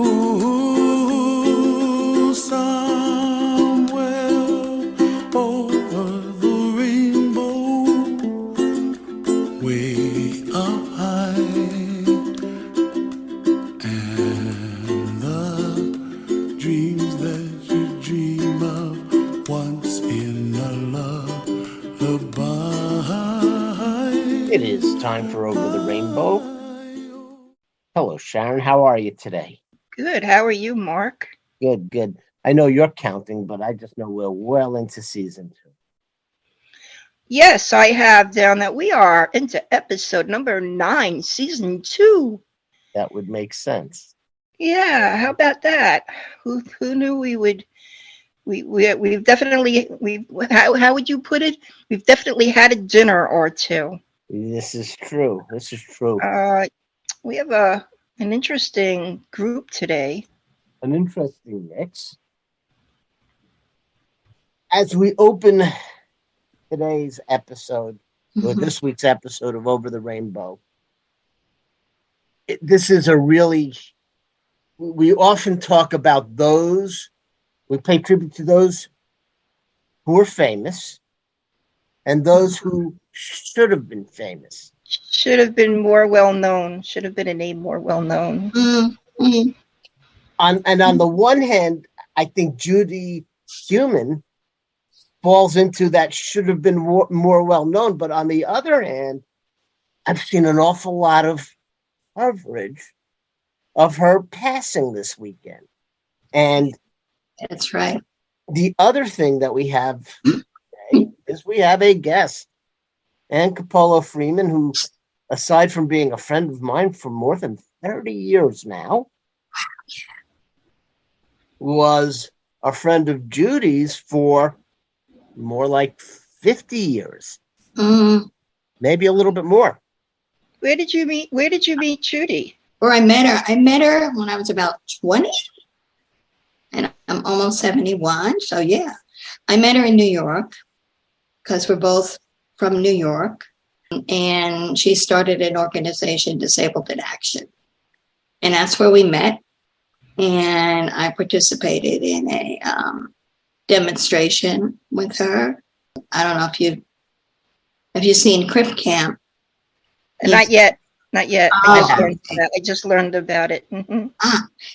Ooh, somewhere over the rainbow, way up high, and the dreams that you dream of once in a lullaby. It is time for Over the Rainbow. Hello, Sharon. How are you today? Good. How are you, Mark? Good, good. I know you're counting, but I just know we're well into season 2. Yes, I have down that we are into episode number 9, season 2. That would make sense. Yeah, how about that? Who knew we would? We've definitely how would you put it? We've definitely had a dinner or two. This is true. This is true. We have an interesting group today. An interesting mix. As we open today's episode, or this week's episode of Over the Rainbow, this is a really, we often talk about those, we pay tribute to those who are famous and those who should have been famous. Should have been more well known. Should have been a name more well known. Mm-hmm. On the one hand, I think Judy Heumann falls into that should have been more well known. But on the other hand, I've seen an awful lot of coverage of her passing this weekend. And that's right. The other thing that we have today is we have a guest, Ann Cupolo Freeman, who, aside from being a friend of mine for more than 30 years now, was a friend of Judy's for more like 50 years. Maybe a little bit more. Where did you meet Judy? Where I met her when I was about 20, and I'm almost 71. So yeah, I met her in New York because we're both from New York, and she started an organization, Disabled in Action, and that's where we met. And I participated in a demonstration with her. I don't know if you've seen Crip Camp. Not yet. Oh, I just learned about it. Mm-hmm.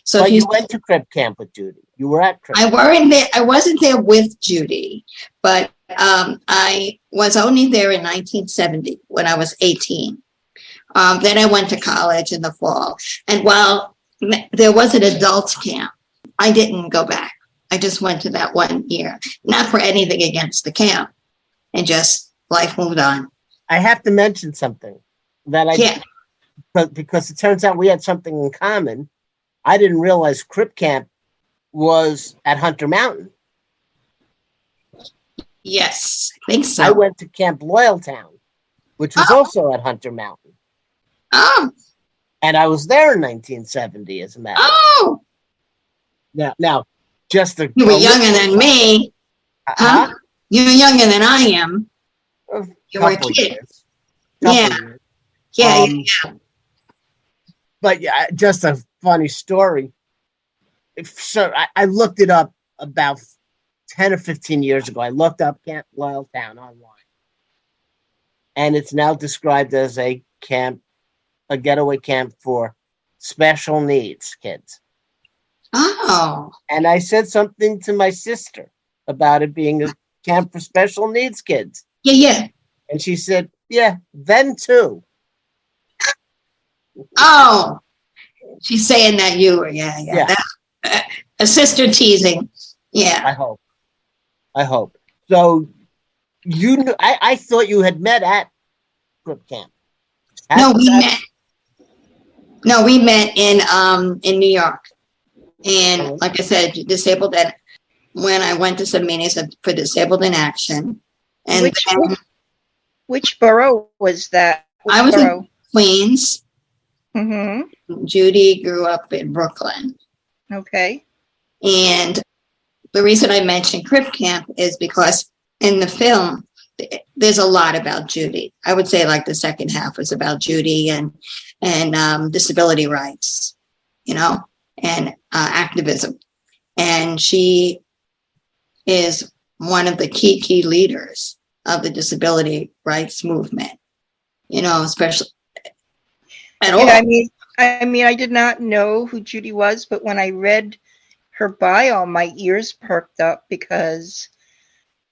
So you went to Crip Camp with Judy. You were at Crip Camp. I wasn't there with Judy, but I was only there in 1970 when I was 18. Then I went to college in the fall. And while there was an adults camp, I didn't go back. I just went to that 1 year, not for anything against the camp, and just life moved on. I have to mention something that because it turns out we had something in common. I didn't realize Crip Camp was at Hunter Mountain. Yes, I think so. I went to Camp Loyaltown, which was also at Hunter Mountain. Oh. And I was there in 1970, as a matter of fact. Now, just you were younger than me. Huh? You were younger than I am. You were a kid. Yeah. Yeah. But yeah, just a funny story. So I looked it up about 10 or 15 years ago. I looked up Camp Loyaltown online. And it's now described as a getaway camp for special needs kids. Oh. And I said something to my sister about it being a camp for special needs kids. Yeah. And she said, yeah, then too. Oh. She's saying that you were, yeah. A sister teasing. Yeah. I hope. So you knew, I thought you had met at Crip Camp. No, we met in New York. And like I said, disabled that when I went to some meetings for Disabled in Action. And which borough was that? I was in Queens. Mm-hmm. Judy grew up in Brooklyn. Okay. And the reason I mentioned Crip Camp is because in the film, there's a lot about Judy. I would say like the second half was about Judy and disability rights, you know. and activism. And she is one of the key leaders of the disability rights movement, especially at all. Yeah, I mean, I did not know who Judy was, but when I read her bio, my ears perked up because,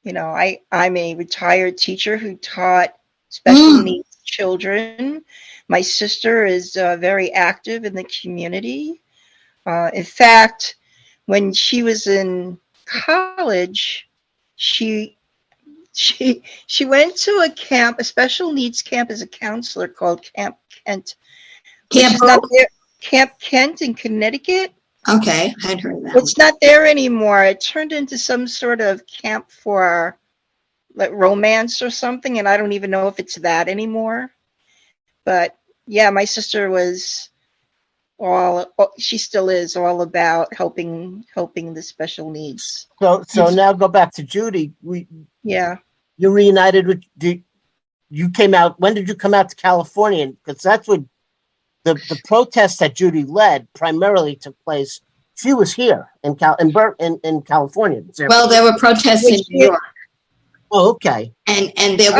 I'm a retired teacher who taught special needs children. My sister is very active in the community. In fact, when she was in college, she went to a camp, a special needs camp as a counselor called Camp Kent. Camp Kent in Connecticut. Okay, I'd heard that. It's not there anymore. It turned into some sort of camp for like romance or something, and I don't even know if it's that anymore. But yeah, my sister was she still is all about helping the special needs. So now go back to Judy. Yeah. You reunited with, you came out, when did you come out to California? Because that's what the protests that Judy led primarily took place. She was here in California. Well, there were protests in New York. Oh, okay. And there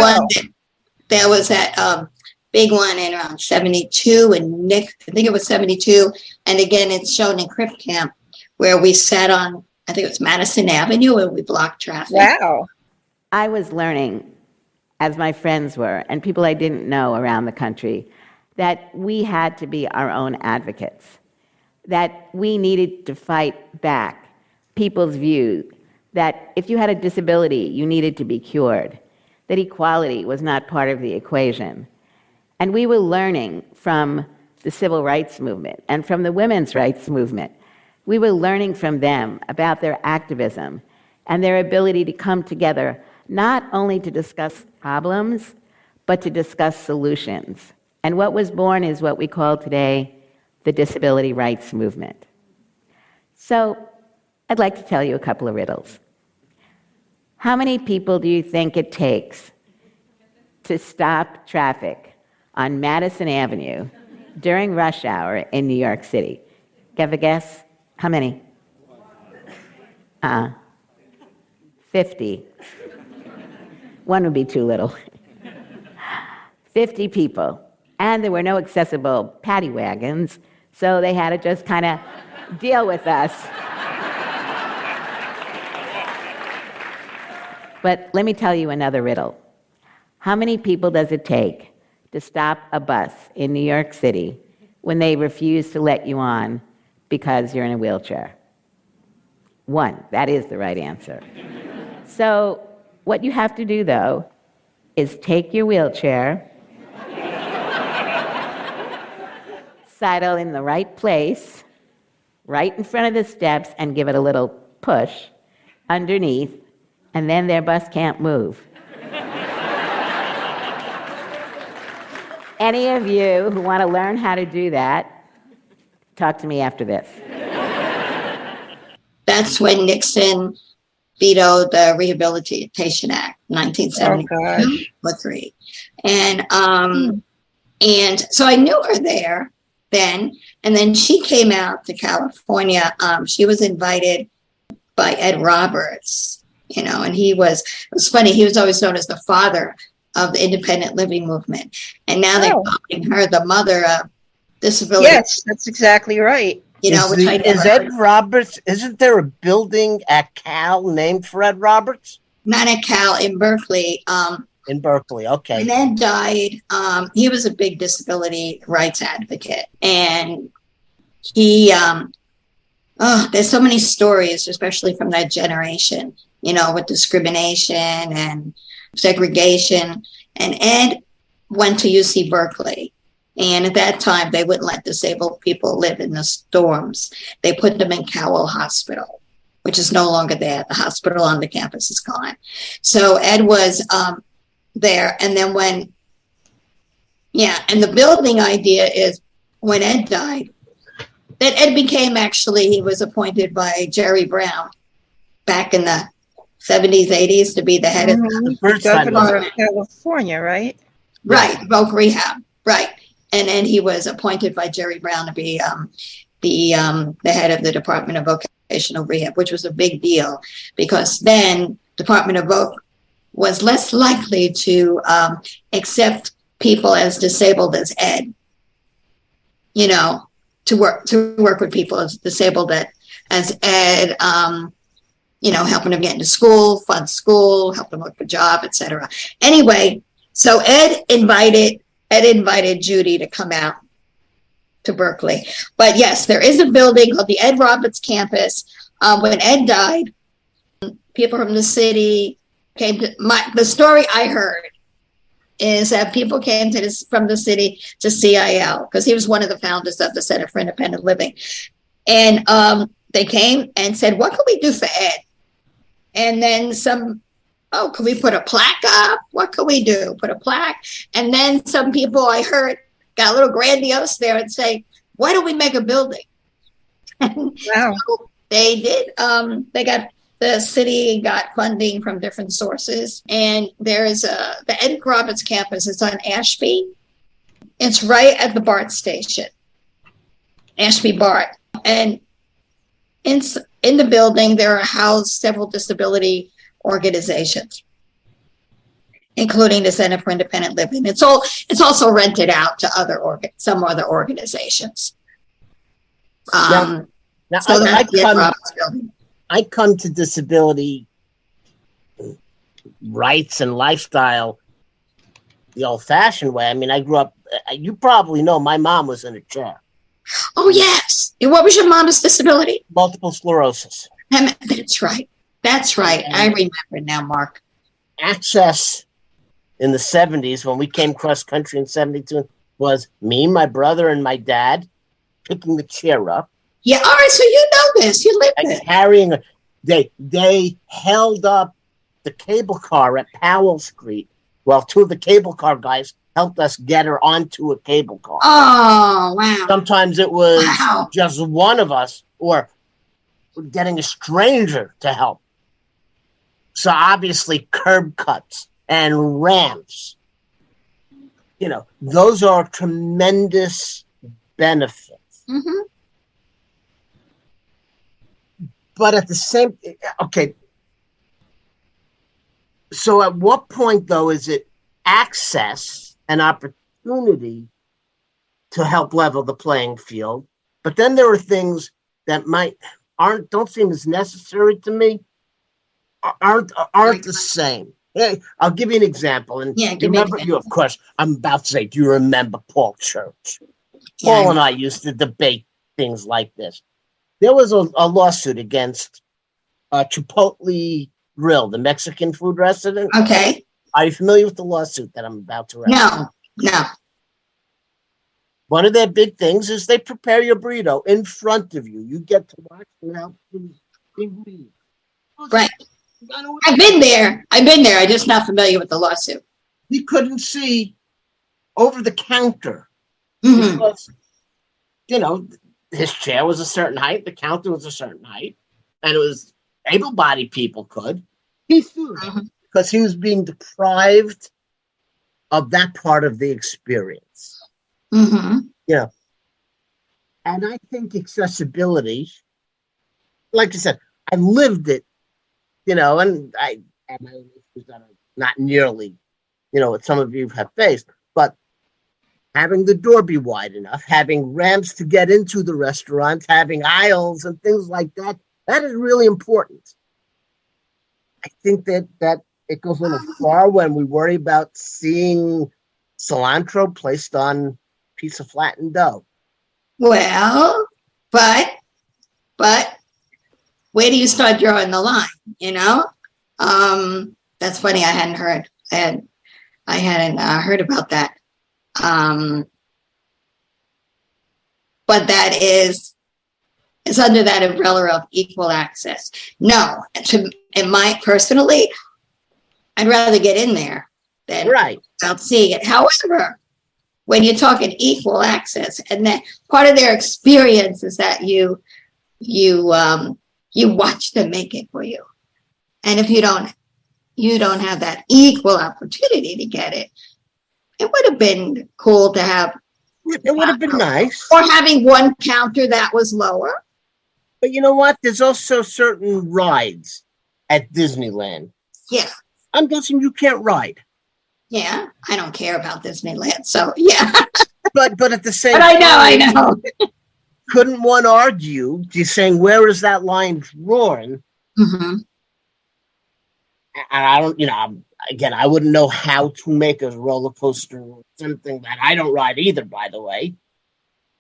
was that big one in around 72 and I think it was 72. And again, it's shown in Crip Camp where we sat on, I think it was Madison Avenue, and we blocked traffic. Wow. I was learning, as my friends were, and people I didn't know around the country, that we had to be our own advocates, that we needed to fight back people's view that if you had a disability, you needed to be cured, that equality was not part of the equation. And we were learning from the civil rights movement and from the women's rights movement. We were learning from them about their activism and their ability to come together, not only to discuss problems, but to discuss solutions. And what was born is what we call today the disability rights movement. So I'd like to tell you a couple of riddles. How many people do you think it takes to stop traffic on Madison Avenue during rush hour in New York City? Have a guess? How many? 50. One would be too little. 50 people. And there were no accessible paddy wagons, so they had to just kind of deal with us. But let me tell you another riddle. How many people does it take to stop a bus in New York City when they refuse to let you on because you're in a wheelchair? One. That is the right answer. So what you have to do, though, is take your wheelchair, sidle in the right place, right in front of the steps, and give it a little push underneath, and then their bus can't move. Any of you who want to learn how to do that, talk to me after this. That's when Nixon vetoed the Rehabilitation Act, 1972 or 3. And so I knew her there then. And then she came out to California. She was invited by Ed Roberts, and it was funny. He was always known as the father of the independent living movement. And now they're calling her the mother of disability. Yes, that's exactly right. Is Ed Roberts, isn't there a building at Cal named for Ed Roberts? Not at Cal, in Berkeley. In Berkeley, okay. And Ed died. He was a big disability rights advocate. And he, there's so many stories, especially from that generation, with discrimination and segregation. And Ed went to UC Berkeley. And at that time, they wouldn't let disabled people live in the dorms. They put them in Cowell Hospital, which is no longer there. The hospital on the campus is gone. So Ed was there. And then and the building idea is when Ed died, that Ed became he was appointed by Jerry Brown back in the 70s, 80s to be the head of the governor of California, right? Right, voc rehab, right. And then he was appointed by Jerry Brown to be the head of the Department of Vocational Rehab, which was a big deal because then Department of Voc was less likely to accept people as disabled as Ed, you know, to work with people as disabled as Ed, you know, helping them get into school, fund school, help them look for a job, etc. Anyway, so Ed invited Judy to come out to Berkeley. But yes, there is a building called the Ed Roberts campus. When Ed died, people from the city came to the story I heard is that people came from the city to CIL because he was one of the founders of the Center for Independent Living. And they came and said, what can we do for Ed? And then can we put a plaque up? What can we do? Put a plaque. And then some people I heard got a little grandiose there and say, why don't we make a building? Wow. So they did. The city got funding from different sources. And there's the Ed Roberts campus. It's on Ashby. It's right at the BART station, Ashby BART. And in the building, there are housed several disability organizations, including the Center for Independent Living. It's also rented out to some other organizations. Now, So that's the Ed Roberts building. I come to disability rights and lifestyle the old-fashioned way. I mean, I grew up, you probably know, my mom was in a chair. Oh, yes. What was your mom's disability? Multiple sclerosis. That's right. That's right. I remember now, Mark. Access in the 70s, when we came cross-country in 72, was me, my brother, and my dad picking the chair up. Yeah, all right, so you know this. You lived it. Carrying, they held up the cable car at Powell Street while two of the cable car guys helped us get her onto a cable car. Oh, wow. Sometimes it was just one of us or getting a stranger to help. So obviously curb cuts and ramps, you know, those are tremendous benefits. Mm-hmm. But at the same, okay. So at what point, though, is it access and opportunity to help level the playing field? But then there are things that don't seem as necessary to me, aren't the same. Hey, I'll give you an example. And of course, I'm about to say, do you remember Paul Church? Yeah. Paul and I used to debate things like this. There was a lawsuit against Chipotle Grill, the Mexican food restaurant. Okay. Are you familiar with the lawsuit that I'm about to read? No. One of their big things is they prepare your burrito in front of you. You get to watch and help them. Right. I've been there. I'm just not familiar with the lawsuit. He couldn't see over the counter. Mm-hmm. Because, you know, his chair was a certain height, the counter was a certain height, and it was able-bodied people could. He sued because he was being deprived of that part of the experience. Mm-hmm. You know, and I think accessibility, like I said, I lived it, you know, and I had my own issues that are not nearly, you know, what some of you have faced, but having the door be wide enough, having ramps to get into the restaurant, having aisles and things like that, that is really important. I think that it goes a little far when we worry about seeing cilantro placed on a piece of flattened dough. Well, but where do you start drawing the line? You know, that's funny. I hadn't heard about that. But that is under that umbrella of equal access. No, personally, I'd rather get in there than without seeing it. However, when you're talking equal access, and that part of their experience is that you watch them make it for you, and if you don't have that equal opportunity to get it, it would have been cool to have It would have been nice. Or having one counter that was lower. But you know what? There's also certain rides at Disneyland. Yeah. I'm guessing you can't ride. Yeah. I don't care about Disneyland. So, yeah. But at the same But I know. couldn't one argue, just saying, where is that line drawn? Mm-hmm. And I don't, again, I wouldn't know how to make a roller coaster, something that I don't ride either, by the way,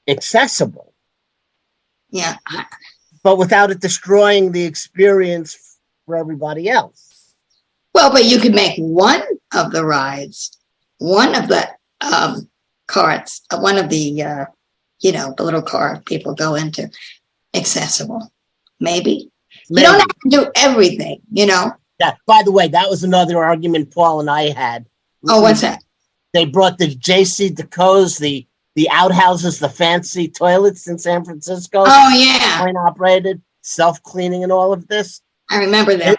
accessible. Yeah. But without it destroying the experience for everybody else. Well, but you could make one of the rides, one of the carts, one of the, the little car people go into, accessible. Maybe. You don't have to do everything, Yeah. By the way, that was another argument Paul and I had. Oh, what's that? They brought the JC Decos, the outhouses, the fancy toilets in San Francisco. Oh, yeah. Coin operated, self-cleaning and all of this. I remember that.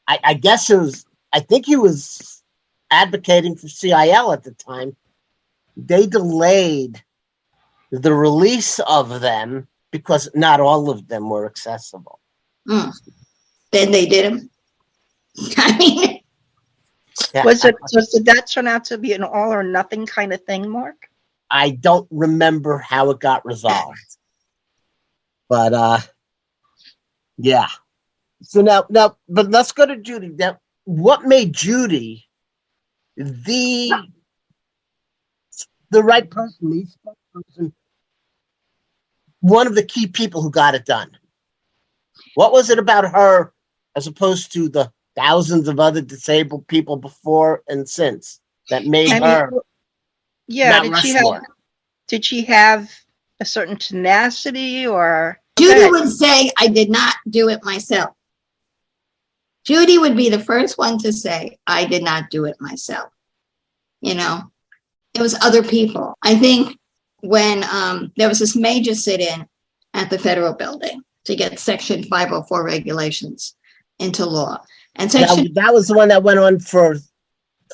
I guess I think he was advocating for CIL at the time. They delayed the release of them because not all of them were accessible. Mm. Then they did them. I mean, Yeah, Did that turn out to be an all or nothing kind of thing, Mark? I don't remember how it got resolved. But yeah. So now, but let's go to Judy. Now, what made Judy the right person, the spokesperson, one of the key people who got it done? What was it about her as opposed to the thousands of other disabled people before and since that made her? Yeah, Mount Rushmore? did she have a certain tenacity or? Judy would say, I did not do it myself. Judy would be the first one to say, I did not do it myself. It was other people. I think when there was this major sit-in at the federal building to get Section 504 regulations into law. And That was the one that went on for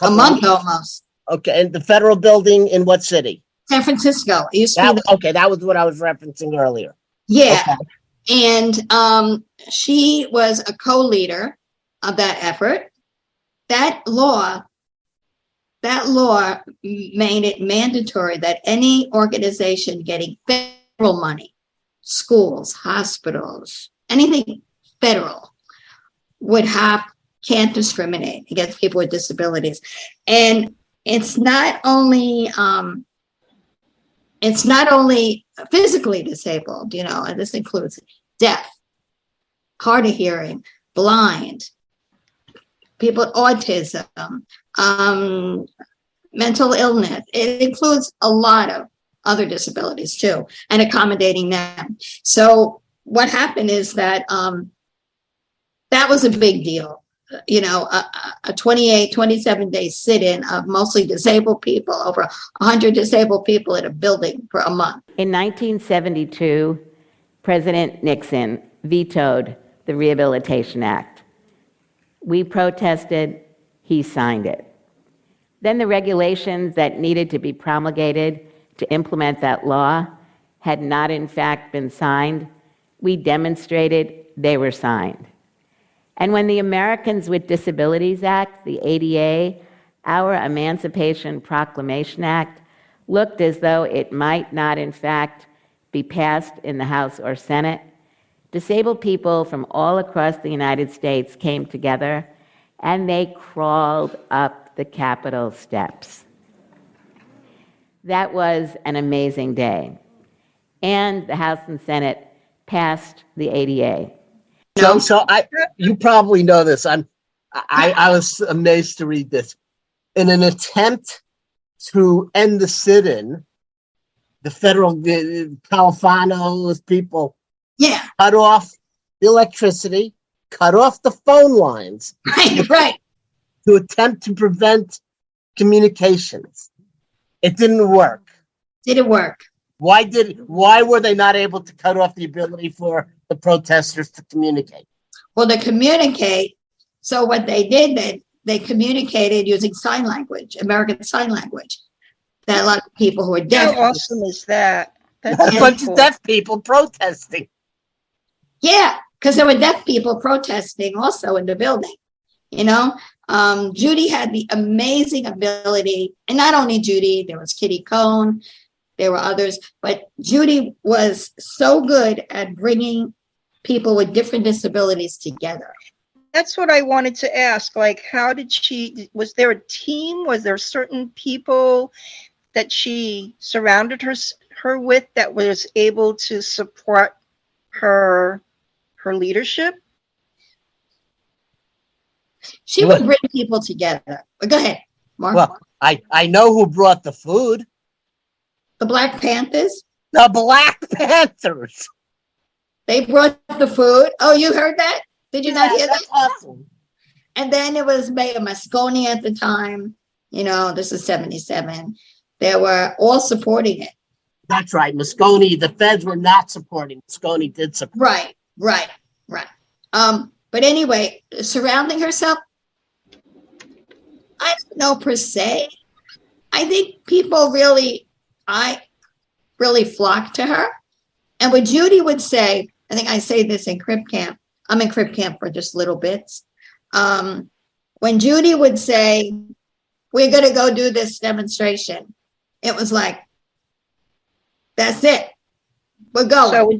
a month almost. Okay, and the federal building in what city? San Francisco. It used to be that was what I was referencing earlier. Yeah. Okay. And she was a co-leader of that effort. That law made it mandatory that any organization getting federal money, schools, hospitals, anything federal, can't discriminate against people with disabilities. And it's not only physically disabled, and this includes deaf, hard of hearing, blind, people with autism, mental illness. It includes a lot of other disabilities too, and accommodating them. So what happened is that that was a big deal. A 27-day sit-in of mostly disabled people, over 100 disabled people in a building for a month. In 1972, President Nixon vetoed the Rehabilitation Act. We protested, he signed it. Then the regulations that needed to be promulgated to implement that law had not in fact been signed. We demonstrated they were signed. And when the Americans with Disabilities Act, the ADA, our Emancipation Proclamation Act, looked as though it might not in fact be passed in the House or Senate, disabled people from all across the United States came together and they crawled up the Capitol steps. That was an amazing day. And the House and Senate passed the ADA. So you probably know this. I was amazed to read this. In an attempt to end the sit-in, the Califano's people cut off the electricity, cut off the phone lines, right, to attempt to prevent communications. It didn't work. Didn't work. Why were they not able to cut off the ability for the protesters to communicate? Well, to communicate, so what they did, they communicated using sign language, American Sign Language. that a lot of people who are How deaf. awesome is that? A That's bunch cool. of deaf people protesting. Yeah, because there were deaf people protesting also in the building. You know, Judy had the amazing ability, and not only Judy, there was Kitty Cohn, there were others, but Judy was so good at bringing people with different disabilities together. That's what I wanted to ask. Like, how did she, was there a team? Was there certain people that she surrounded her with that was able to support her leadership? She would bring people together. But go ahead, Mark. Well, I know who brought the food. The Black Panthers, The Black Panthers. they brought the food. Oh, you heard that? Did you not hear that? That's awesome. And then it was Mayor Moscone at the time. You know, this is 77. They were all supporting it. That's right. Moscone, the feds were not supporting. Moscone did support. Right. But anyway, surrounding herself, I don't know per se. I think people really flocked to her. And what Judy would say, I think I say this in Crip Camp. I'm in Crip Camp for just little bits. When Judy would say, we're going to go do this demonstration, it was like, that's it. We're going. So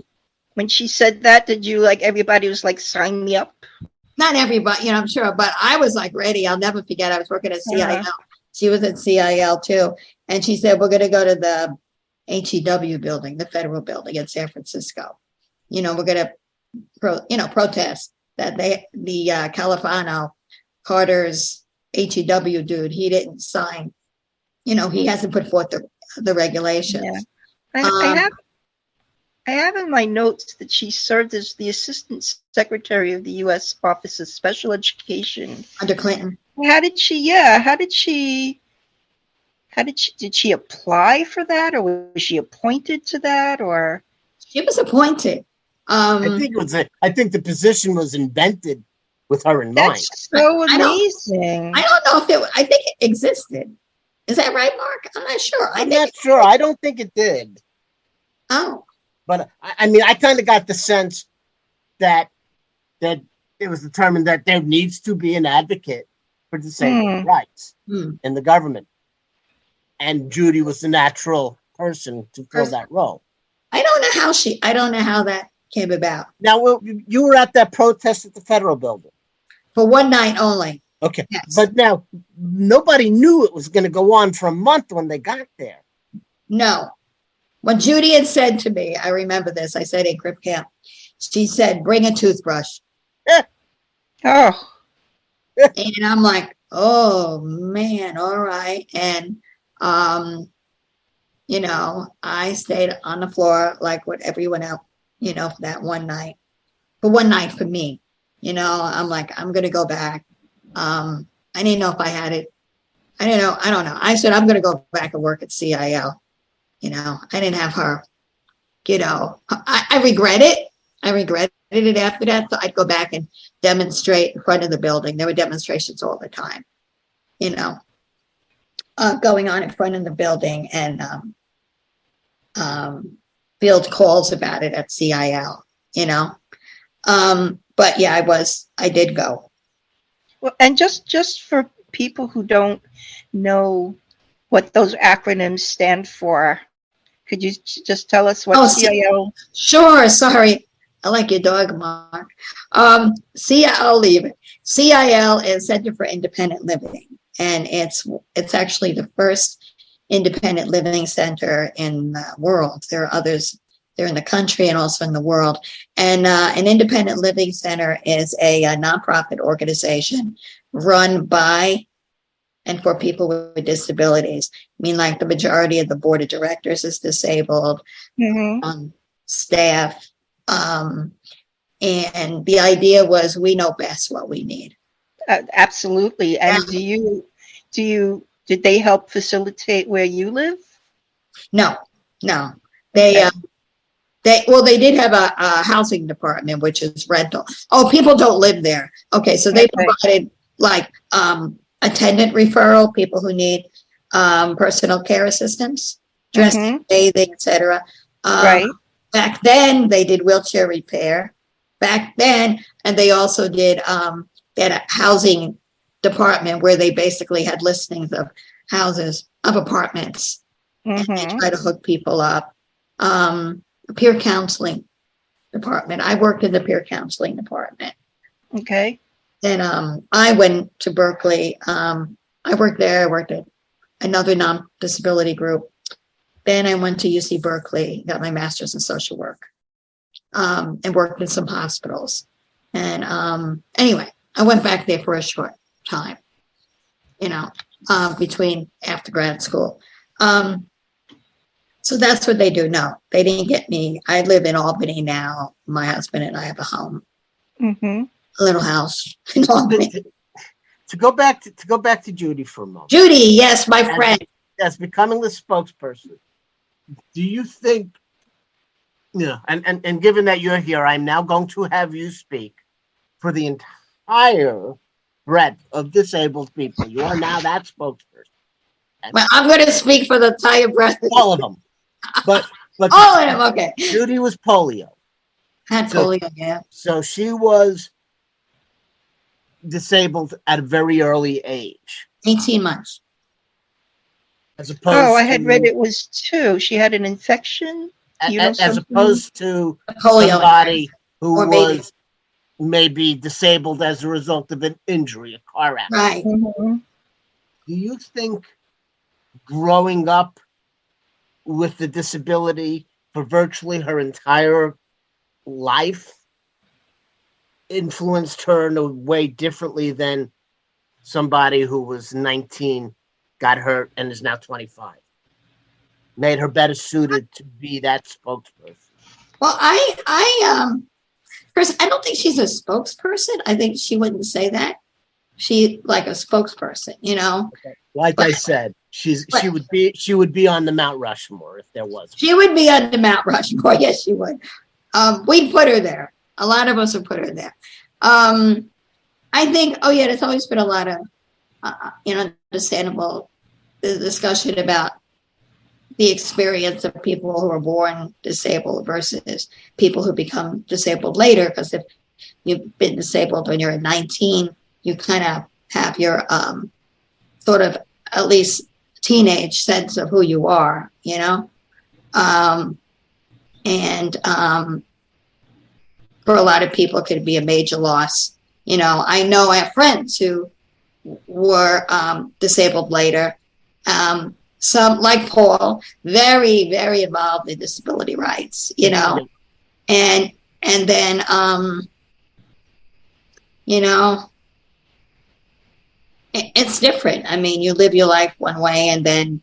when she said that, did you like, everybody was like, sign me up? Not everybody, you know, I'm sure, but I was like ready. I'll never forget. I was working at CIL. She was at CIL too. And she said, we're going to go to the HEW building, the federal building in San Francisco. You know, we're going to protest that the Califano, Carter's HEW dude, he didn't sign, you know, he hasn't put forth the regulations. Yeah. I have in my notes that she served as the Assistant Secretary of the U.S. Office of Special Education Under Clinton. did she apply for that, or was she appointed to that, or? She was appointed. I think the position was invented with her in mind. That's so amazing. I don't know if I think it existed. Is that right, Mark? I'm not sure. I'm not sure. I don't think it did. Oh. But I mean, I kind of got the sense that it was determined that there needs to be an advocate for disabled rights in the government. And Judy was the natural person to fill that role. I don't know how that came about. Now, you were at that protest at the federal building. For one night only. Okay. Yes. But now, nobody knew it was going to go on for a month when they got there. No. What Judy had said to me, I remember this, I said in Crip Camp, she said, bring a toothbrush. Oh, And I'm like, oh man, all right. And, you know, I stayed on the floor like with everyone else, you know, for that one night. For one night for me, you know, I'm like, I'm going to go back. I didn't know if I had it. I don't know. I said, I'm going to go back and work at CIL. You know, I didn't have her, you know, I regret it. I regretted it after that. So I'd go back and demonstrate in front of the building. There were demonstrations all the time, you know, going on in front of the building and field calls about it at CIL, you know. But yeah, I did go. well, and just for people who don't know what those acronyms stand for, could you just tell us what CIL? Sure. Sorry. I like your dog, Mark. CIL, leave it. CIL is Center for Independent Living. And it's actually the first independent living center in the world. There are others there in the country and also in the world. And an independent living center is a nonprofit organization run by and for people with disabilities. I mean, like the majority of the board of directors is disabled, staff. And the idea was we know best what we need. Absolutely. And did they help facilitate where you live? No. They did have a housing department, which is rental. Oh, people don't live there. Okay. So they provided like, attendant referral, people who need personal care assistants, dressing, Mhm. bathing, etc. Right. Back then, they did wheelchair repair. Back then, and they also did they had a housing department where they basically had listings of houses, of apartments, and they Mhm. try to hook people up. Peer counseling department. I worked in the peer counseling department. Okay. Then I went to Berkeley. I worked there. I worked at another non-disability group. Then I went to UC Berkeley, got my master's in social work, and worked in some hospitals. And anyway, I went back there for a short time, between after grad school. So that's what they do. No, they didn't get me. I live in Albany now. My husband and I have a home, Mhm. a little house in Albany. To go back to Judy for a moment. Judy, yes, my friend. As becoming the spokesperson, do you think, and given that you're here, I'm now going to have you speak for the entire breadth of disabled people. You are now that spokesperson. Well, I'm going to speak for the entire breath. All of them. But All of them, okay. Judy was polio. Had polio, yeah. So she was disabled at a very early age. 18 months. As opposed Oh, I had to, read it was 2. She had an infection. as something? opposed to Polio. somebody who Or maybe. was maybe disabled as a result of an injury, a car accident. Right. Mhm. Do you think growing up with the disability for virtually her entire life influenced her in a way differently than somebody who was 19, got hurt, and is now 25? Made her better suited to be that spokesperson. Well, first, I don't think she's a spokesperson. I think she wouldn't say that. She like a spokesperson, Like I said, she would be on the Mount Rushmore if there was. She would be on the Mount Rushmore. Yes, she would. We'd put her there. A lot of us would put her there. I think, there's always been a lot of, understandable discussion about the experience of people who are born disabled versus people who become disabled later. Because if you've been disabled when you're 19, you kind of have your sort of at least teenage sense of who you are, and for a lot of people, it could be a major loss. I know I have friends who were disabled later. Some, like Paul, very, very involved in disability rights, and then, it's different. I mean, you live your life one way and then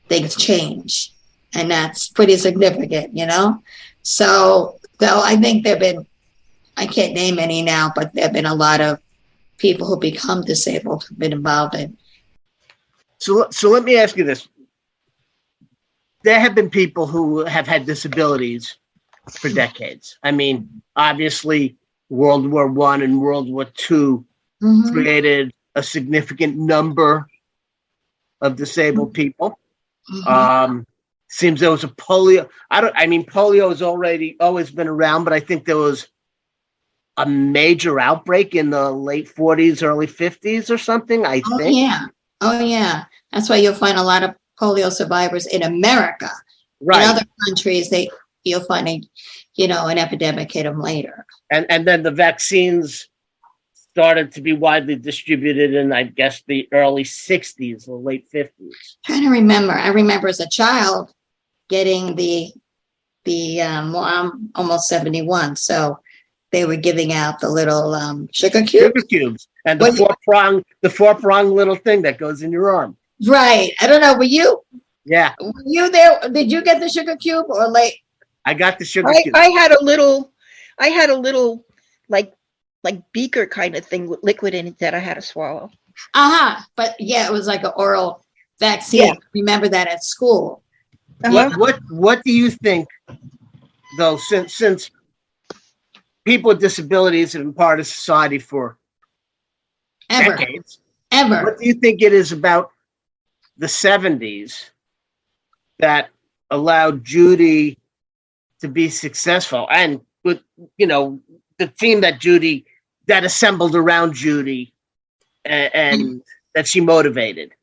things change, and that's pretty significant, So, though I think I can't name any now, but there have been a lot of people who become disabled who've been involved in. So let me ask you this. There have been people who have had disabilities for decades. I mean, obviously, World War I and World War II created a significant number of disabled people. Seems there was a polio. Polio has always been around, but I think there was a major outbreak in the late 40s, early 50s or something, I think. Oh, yeah. That's why you'll find a lot of polio survivors in America. Right. In other countries, you'll find an epidemic hit them later. And then the vaccines started to be widely distributed in, I guess, the early 60s or late 50s. Trying to remember. I remember as a child getting I'm almost 71, so they were giving out the little sugar cubes. Sugar cubes. And the four-prong little thing that goes in your arm. Right. I don't know. Were you? Yeah. Were you there? Did you get the sugar cube or late? I got the sugar cube. I had a little like beaker kind of thing with liquid in it that I had to swallow. But yeah, it was like an oral vaccine. Yeah. Remember that at school. What do you think, though, since people with disabilities have been part of society for decades? Ever. What do you think it is about the 70s that allowed Judy to be successful, and with the team that assembled around Judy and that she motivated.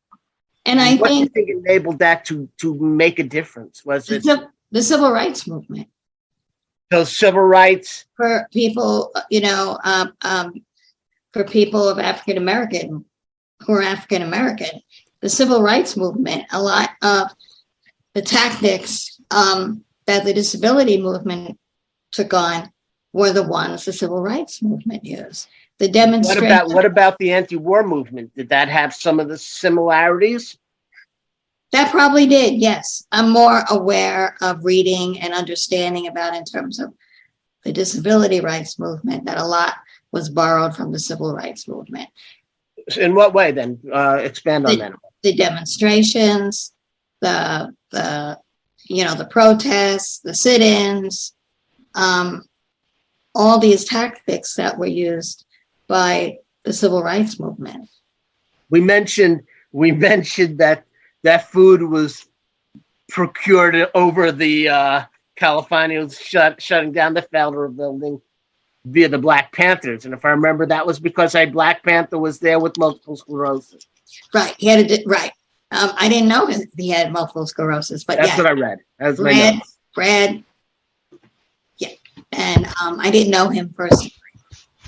And I What do you think think enabled that to make a difference? Was it the civil rights movement those civil rights? for people, for people of African American who are African American, the civil rights movement, a lot of the tactics that the disability movement took on were the ones the civil rights movement used. The demonstration. What about the anti-war movement? Did that have some of the similarities? That probably did, yes. I'm more aware of reading and understanding about in terms of the disability rights movement, that a lot was borrowed from the civil rights movement. In what way then? Expand on that. The demonstrations, the protests, the sit-ins, all these tactics that were used by the civil rights movement. We mentioned that food was procured over the California shutting down the Felder building via the Black Panthers, and if I remember, that was because a Black Panther was there with multiple sclerosis. Right, he had right. I didn't know he had multiple sclerosis, but that's what I read. That's Brad, yeah, and I didn't know him personally,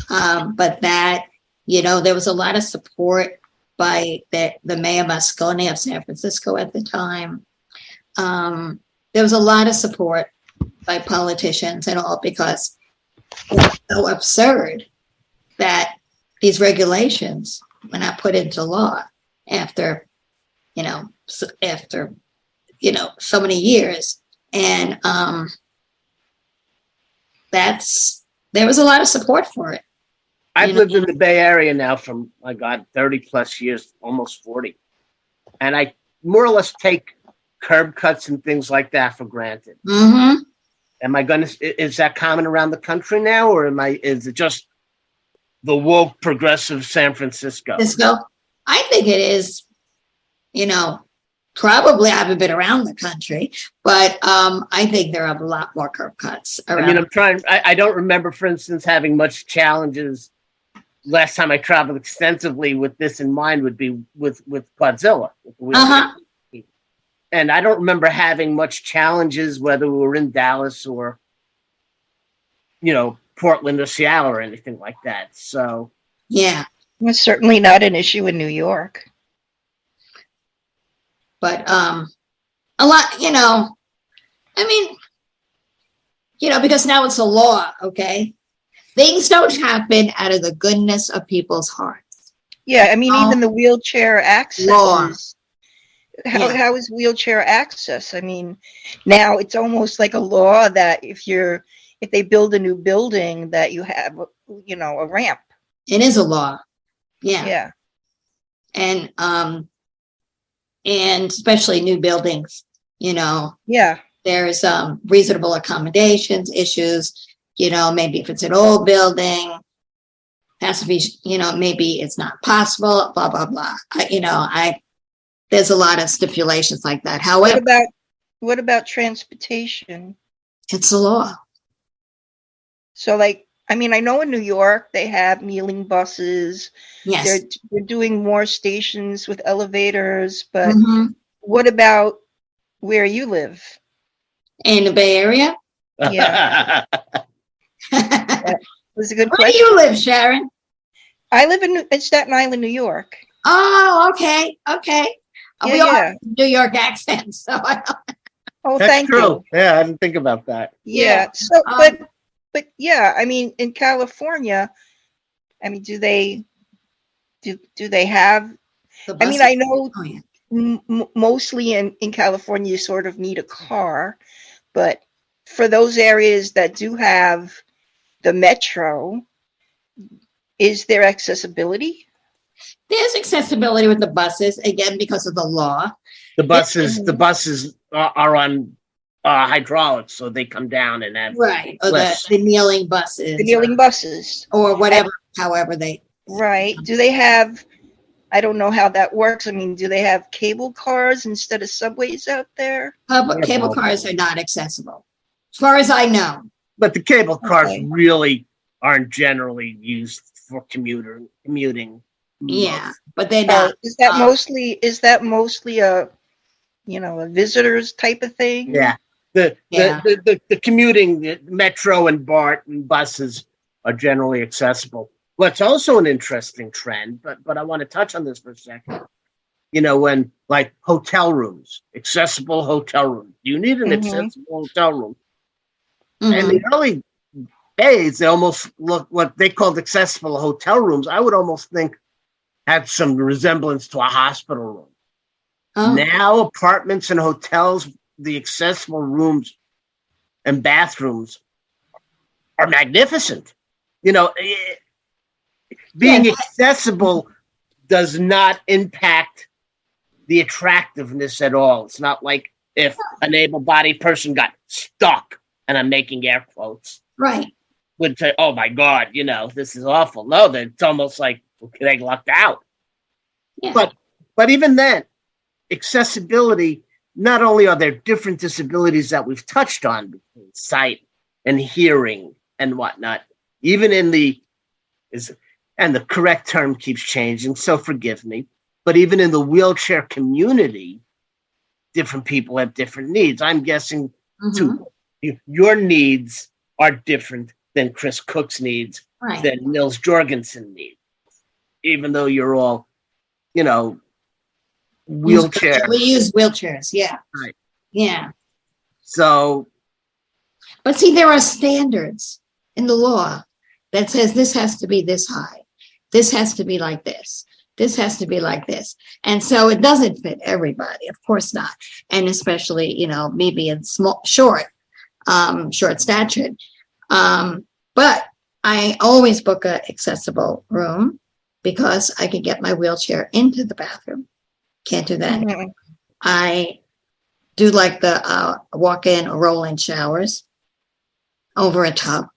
but that there was a lot of support by the Mayor Moscone of San Francisco at the time. There was a lot of support by politicians and all, because it's so absurd that these regulations were not put into law after so many years. And there was a lot of support for it. I've lived in the Bay Area now for, my God, 30 plus years, almost 40. And I more or less take curb cuts and things like that for granted. Mm-hmm. Is that common around the country now, or is it just the woke progressive San Francisco? I think it is, probably I haven't been around the country, but I think there are a lot more curb cuts around. I don't remember, for instance, having much challenges. Last time I traveled extensively with this in mind would be with Godzilla. And I don't remember having much challenges, whether we were in Dallas or, Portland or Seattle or anything like that. So, yeah. It's certainly not an issue in New York. But a lot, because now it's a law, okay? Things don't happen out of the goodness of people's hearts. Yeah, even the wheelchair access. Law. How is wheelchair access? Now it's almost like a law that if they build a new building, that you have, a ramp. It is a law. Yeah. Yeah. And especially new buildings, Yeah. There's reasonable accommodations issues. Maybe if it's an old building, has to be, maybe it's not possible, blah, blah, blah. There's a lot of stipulations like that. However, what about transportation? It's a law. So I know in New York, they have kneeling buses. Yes. They're doing more stations with elevators, but what about where you live? In the Bay Area? Yeah. That was a good Where question. do you live, Sharon? I live in Staten Island, New York. Oh, okay. We all Yeah. have New York accents, so Oh, that's thank true. you. Yeah, I didn't think about that. Yeah. So, but yeah, in California, do they have? the buses- I know Oh, yeah. mostly in California, you sort of need a car, but for those areas that do have the metro, is there accessibility? There's accessibility with the buses, again, because of the law. The buses are on hydraulics, so they come down and have Right. Or less. the kneeling buses. The kneeling buses, Or whatever, however they. right? Do they have I don't know how that works. I mean, do they have cable cars instead of subways out there? Cable cars are not accessible, as far as I know. But the cable cars Okay. really aren't generally used for commuting. Yeah, but they're not. Is that mostly a, a visitors type of thing? Yeah. The Yeah. commuting, the metro and BART and buses are generally accessible. What's also an interesting trend, but I want to touch on this for a second. When like hotel rooms, accessible hotel rooms. You need an accessible hotel room. Mhm. And the early days, they almost look what they called accessible hotel rooms. I would almost think had some resemblance to a hospital room. Oh, Now, apartments and hotels, the accessible rooms and bathrooms are magnificent. Being Yeah. accessible does not impact the attractiveness at all. It's not like if an able-bodied person got stuck, and I'm making air quotes, right. would say, "Oh my God, this is awful." No, it's almost like they lucked out. Yeah. But even then, accessibility. Not only are there different disabilities that we've touched on between sight and hearing and whatnot, even in the correct term keeps changing, so forgive me, but even in the wheelchair community, different people have different needs. I'm guessing Mhm. your needs are different than Chris Cook's needs, Right. than Nils Jorgensen needs, even though you're all, wheelchair. We use wheelchairs. Yeah. Right. Yeah. So, But see, there are standards in the law that says this has to be this high. This has to be like this. This has to be like this. And so it doesn't fit everybody, of course not. And especially, me being short statured. But I always book a accessible room because I can get my wheelchair into the bathroom. Can't do that. Mhm. I do like the walk-in or roll-in showers over a tub.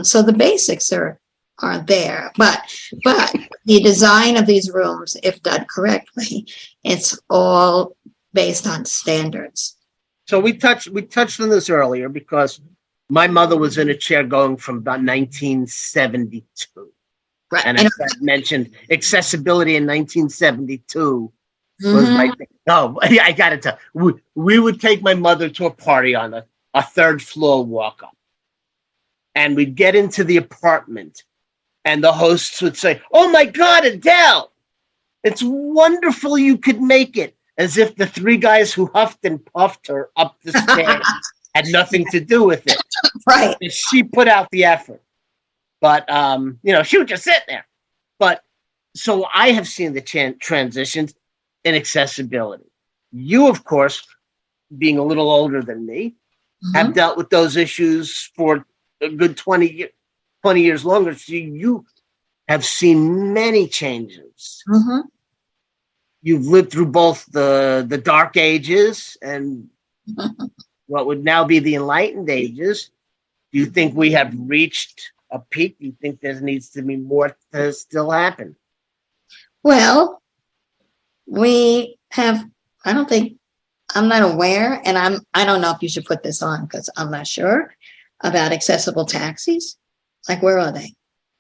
So the basics are there, but the design of these rooms, if done correctly, it's all based on standards. So we touched on this earlier because my mother was in a chair going from about 1972. Right. And as I mentioned, accessibility in 1972 was Mhm. like, no, I got to tell we would take my mother to a party on a third floor walk up. And we'd get into the apartment and the hosts would say, "Oh my God, Adele, it's wonderful you could make it." As if the three guys who huffed and puffed her up the stairs had nothing to do with it. Right. And she put out the effort. But, she would just sit there. But so I have seen the transitions in accessibility. You, of course, being a little older than me, have dealt with those issues for a good 20 years longer. So you have seen many changes. Mhm. You've lived through both the dark ages and what would now be the enlightened ages. Do you think we have reached a peak? Do you think there needs to be more to still happen? Well, we have, I'm not aware, and I don't know if you should put this on because I'm not sure about accessible taxis. Like, where are they?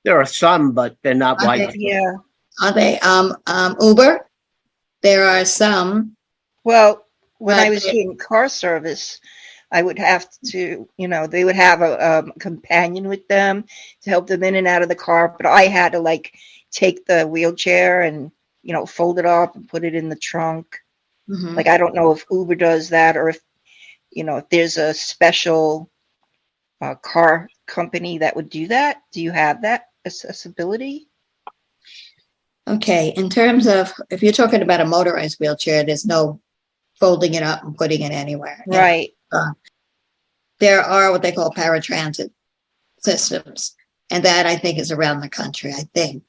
There are some, but they're not Okay. widespread. Yeah. Are they Uber? There are some. Well, when I But was doing car service, I would have to, they would have a companion with them to help them in and out of the car. But I had to take the wheelchair and, fold it up and put it in the trunk. Mhm. Like, I don't know if Uber does that or if there's a special car company that would do that. Do you have that accessibility? Okay, in terms of, if you're talking about a motorized wheelchair, there's no folding it up and putting it anywhere. Right. There are what they call paratransit systems, and that I think is around the country. I think.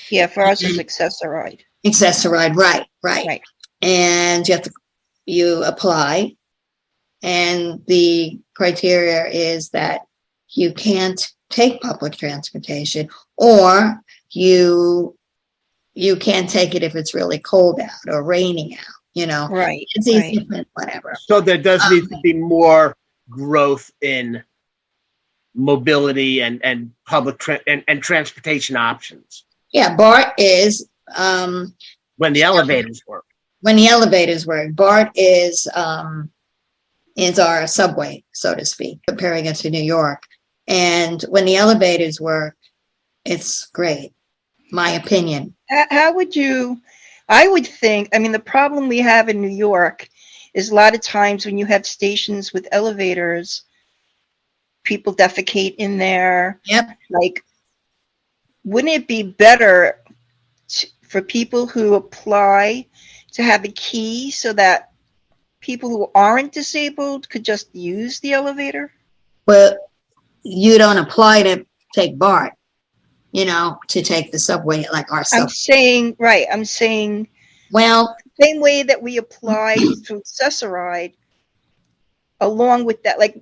Yeah, for us it's accessorized. Accessorized, right. Right. And you apply, and the criteria is that you can't take public transportation, or you you can't take it if it's really cold out or raining out, you know. Right. It's easy, but whatever. So there does need to be more growth in mobility and public and transportation options Yeah, BART is when the elevators work. when the elevators work. BART is our subway, so to speak, comparing it to New York. And when the elevators work, it's great, my opinion. How would you, I would think, I mean, the problem we have in New York is a lot of times when you have stations with elevators, people defecate in there. Yep. Like, wouldn't it be better for people who apply to have a key so that people who aren't disabled could just use the elevator? Well, you don't apply to take BART, you know, to take the subway like our subway. I'm saying, Well, same way that we apply to Accessoride, along with that, like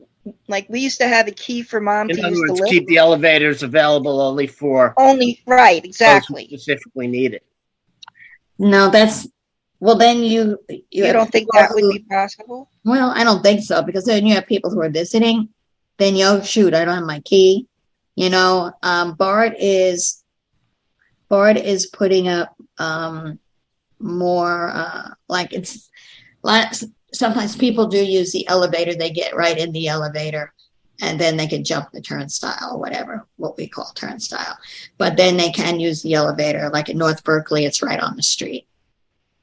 we used to have a key for mom In to other use the words, lift. keep the elevators available only for Only, right, those exactly. who specifically need it. no, well, then you You don't think that would be possible? Well, I don't think so, because then you have people who are visiting. Then shoot, I don't have my key. You know, BART is putting up more like it's sometimes people do use the elevator. They get right in the elevator, and then they can jump the turnstile or whatever, what we call turnstile. But then they can use the elevator. Like in North Berkeley, it's right on the street,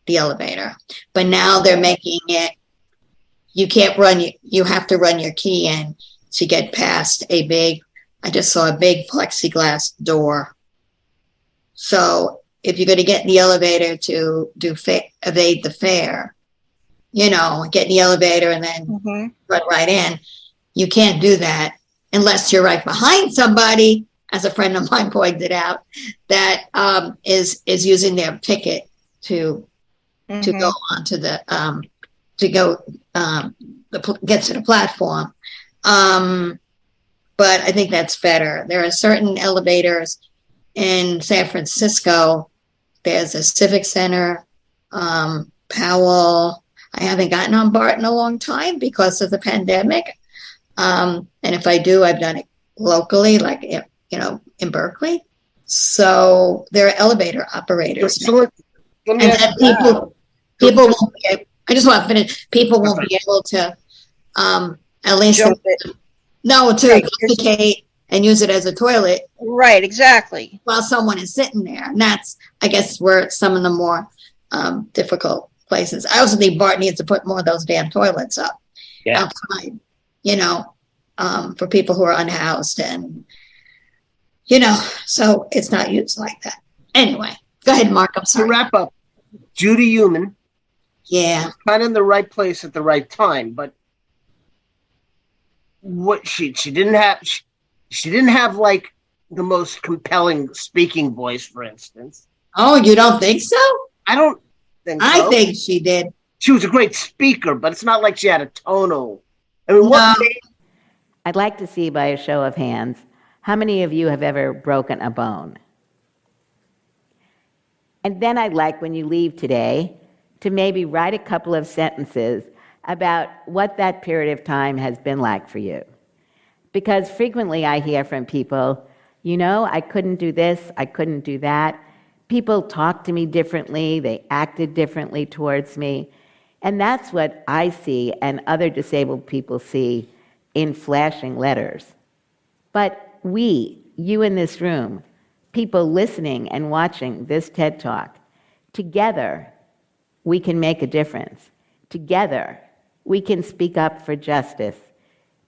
the elevator. But now they're making it, you have to run your key in to get past I just saw a big plexiglass door. So if you're going to get in the elevator to evade the fare, you know, get in the elevator and then run right in, you can't do that unless you're right behind somebody, as a friend of mine pointed out, that is using their ticket to go onto the get to the platform. But I think that's better. There are certain elevators in San Francisco. There's a Civic Center, Powell. I haven't gotten on BART in a long time because of the pandemic. And if I do, I've done it locally, like, you know, in Berkeley. So there are elevator operators. So let me And ask then you people won't be, I just want to finish. People won't be able to, at least, Jump it. to defecate and use it as a toilet Right, exactly. while someone is sitting there. And that's, I guess, where some of the more difficult places. I also think BART needs to put more of those damn toilets up outside, you know, for people who are unhoused, and, you know, so it's not used like that. Anyway, go ahead, Mark. I'm to sorry. wrap up, Judy Heumann, Yeah. kind of in the right place at the right time, but what she didn't have like the most compelling speaking voice, for instance. Oh, you don't think so? I don't think so. I think she did. She was a great speaker, but it's not like she had a tonal. I mean, what No. made I'd like to see by a show of hands, how many of you have ever broken a bone? And then I'd like, when you leave today, to maybe write a couple of sentences about what that period of time has been like for you. Because frequently I hear from people, you know, I couldn't do this, I couldn't do that. People talked to me differently, they acted differently towards me. And that's what I see and other disabled people see in flashing letters. But you in this room, people listening and watching this TED Talk, together we can make a difference. Together we can speak up for justice.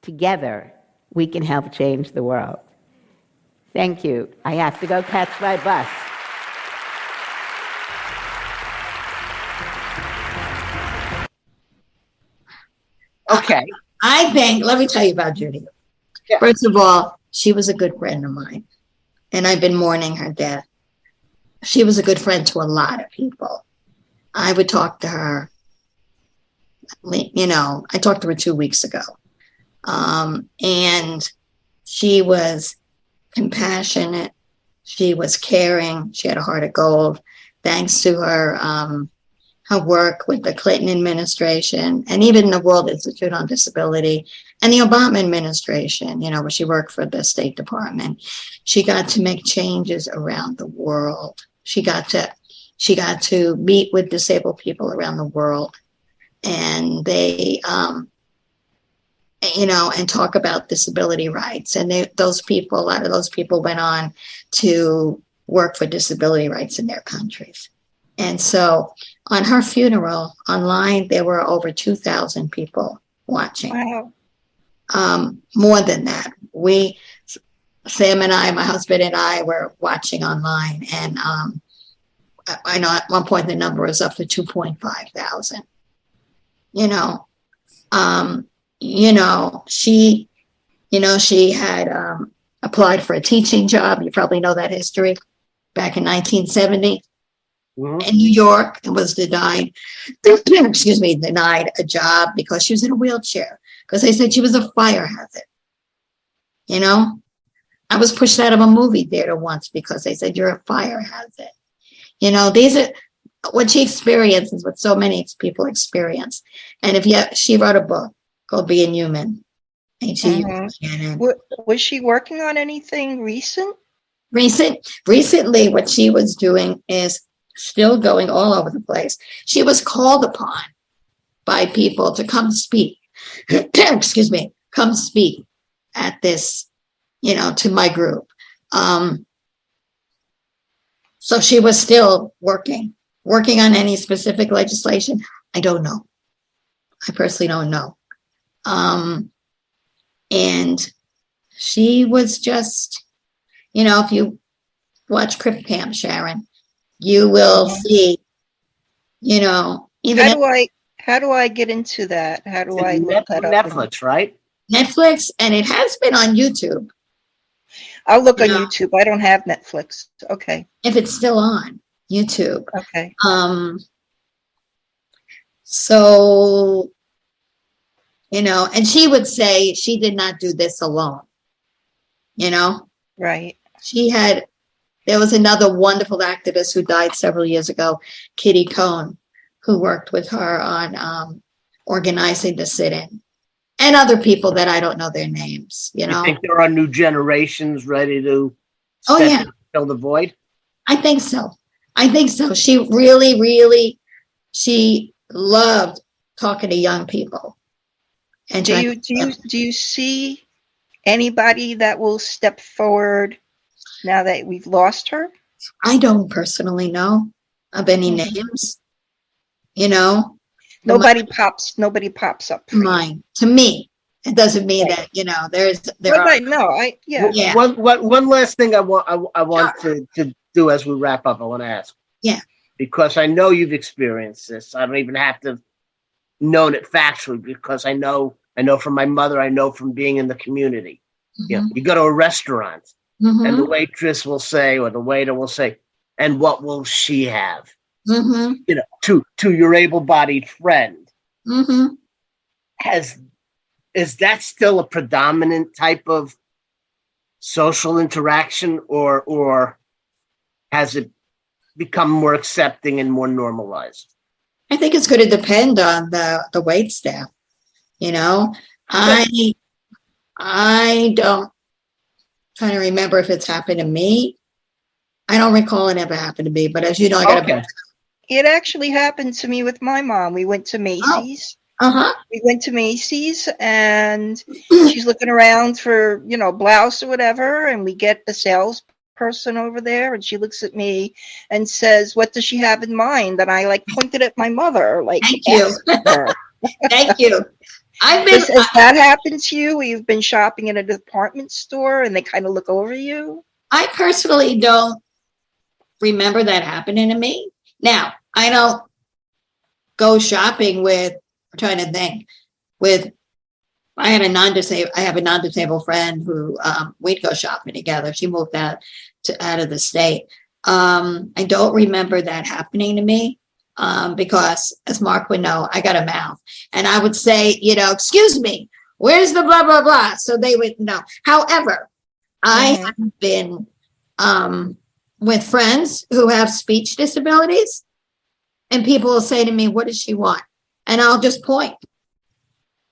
Together we can help change the world. Thank you. I have to go catch my bus. okay? I think, let me tell you about Judy. Yeah. First of all, she was a good friend of mine, and I've been mourning her death. She was a good friend to a lot of people. I would talk to her, you know, I talked to her 2 weeks ago. And she was compassionate. She was caring. She had a heart of gold. thanks to her her work with the Clinton administration and even the World Institute on Disability and the Obama administration, you know, where she worked for the State Department. She got to make changes around the world. She got to meet with disabled people around the world, and they, you know, and talk about disability rights. And a lot of those people went on to work for disability rights in their countries. And so on her funeral online, there were over 2,000 people watching. Wow. More than that. Sam and I, my husband and I, were watching online. And I know at one point the number was up to 2.5 thousand. She had applied for a teaching job. You probably know that history. Back in 1970. In New York, and was denied a job because she was in a wheelchair, because they said she was a fire hazard. You know, I was pushed out of a movie theater once because they said you're a fire hazard. You know, these are what she experiences, what so many people experience. And she wrote a book called Being Human. And Was she working on anything recent? Recently, what she was doing is still going all over the place. She was called upon by people to come speak. Come speak at this, to my group. So she was still working on any specific legislation. I don't know. I personally don't know. And she was just, if you watch Crip Camp, Sharon, you will see, even how do I get into that? How do I look that up? Netflix, right? Netflix, and it has been on YouTube. I'll look on YouTube. I don't have Netflix. Okay. If it's still on YouTube. Okay. So, and she would say she did not do this alone. Right. There was another wonderful activist who died several years ago, Kitty Cohn, who worked with her on organizing the sit-in, and fill the names. You think there are new generations ready to fill the void? I think so. She really, she loved talking to young people. And do you see anybody that will step forward now that we've lost her? I don't personally know of any names. Nobody pops up. Mine. To me, it doesn't mean that One last thing I want to do as we wrap up. I want to ask. Yeah. Because I know you've experienced this. I don't even have to known it factually, because I know from my mother. I know from being in the community. Mm-hmm. You go to a restaurant. Mm-hmm. And the waitress will say, or the waiter will say, and what will she have? Mm-hmm. To your able-bodied friend. Mm-hmm. Is that still a predominant type of social interaction, or has it become more accepting and more normalized? I think it's going to depend on the wait staff. I don't. Trying to remember if it's happened to me. I don't recall it ever happened to me, but as you know, I got to. It actually happened to me with my mom. We went to Macy's. We went to Macy's, and she's looking around for, blouse or whatever, and we get a salesperson over there, and she looks at me and says, "What does she have in mind?" And I pointed at my mother, Thank you. Thank you. Has that happened to you, where you've been shopping in a department store and they kind of look over you? I personally don't remember that happening to me. Now, I don't go shopping with, I'm trying to think, I have a non-disabled friend who we'd go shopping together. She moved out of the state. I don't remember that happening to me. Because, as Mark would know, I got a mouth, and I would say, excuse me, where's the blah, blah, blah? So they would know. However, I have been with friends who have speech disabilities, and people will say to me, what does she want? And I'll just point.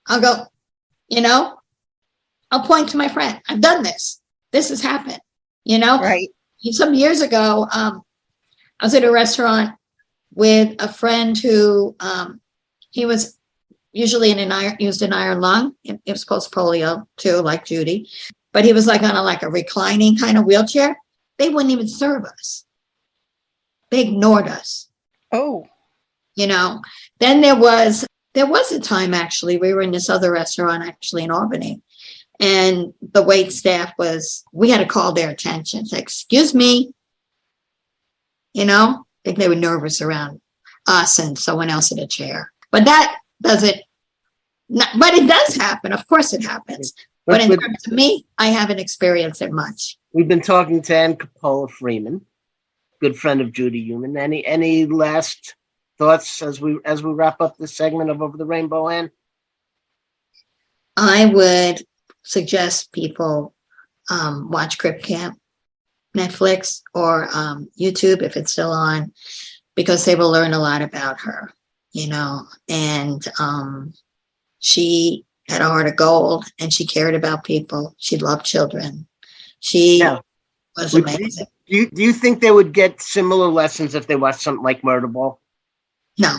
I'll go, I'll point to my friend. I've done this. This has happened, Right. Some years ago, I was at a restaurant with a friend who, he was usually used an iron lung. It was post polio too, like Judy, but he was like on a reclining kind of wheelchair. They wouldn't even serve us. They ignored us. Oh, Then there was a time, actually, we were in this other restaurant actually in Albany, and the wait staff we had to call their attention, say, excuse me, I think they were nervous around us and someone else in a chair. But that doesn't, but it does happen. Of course it happens. But in terms of me, I haven't experienced it much. We've been talking to Ann Cupolo Freeman, good friend of Judy Heumann. Any last thoughts as we wrap up this segment of Over the Rainbow, Ann? I would suggest people watch Crip Camp, Netflix or YouTube if it's still on, because they will learn a lot about her, and she had a heart of gold, and she cared about people. She loved children. She was amazing. Do you think they would get similar lessons if they watched something like Murder Ball? No.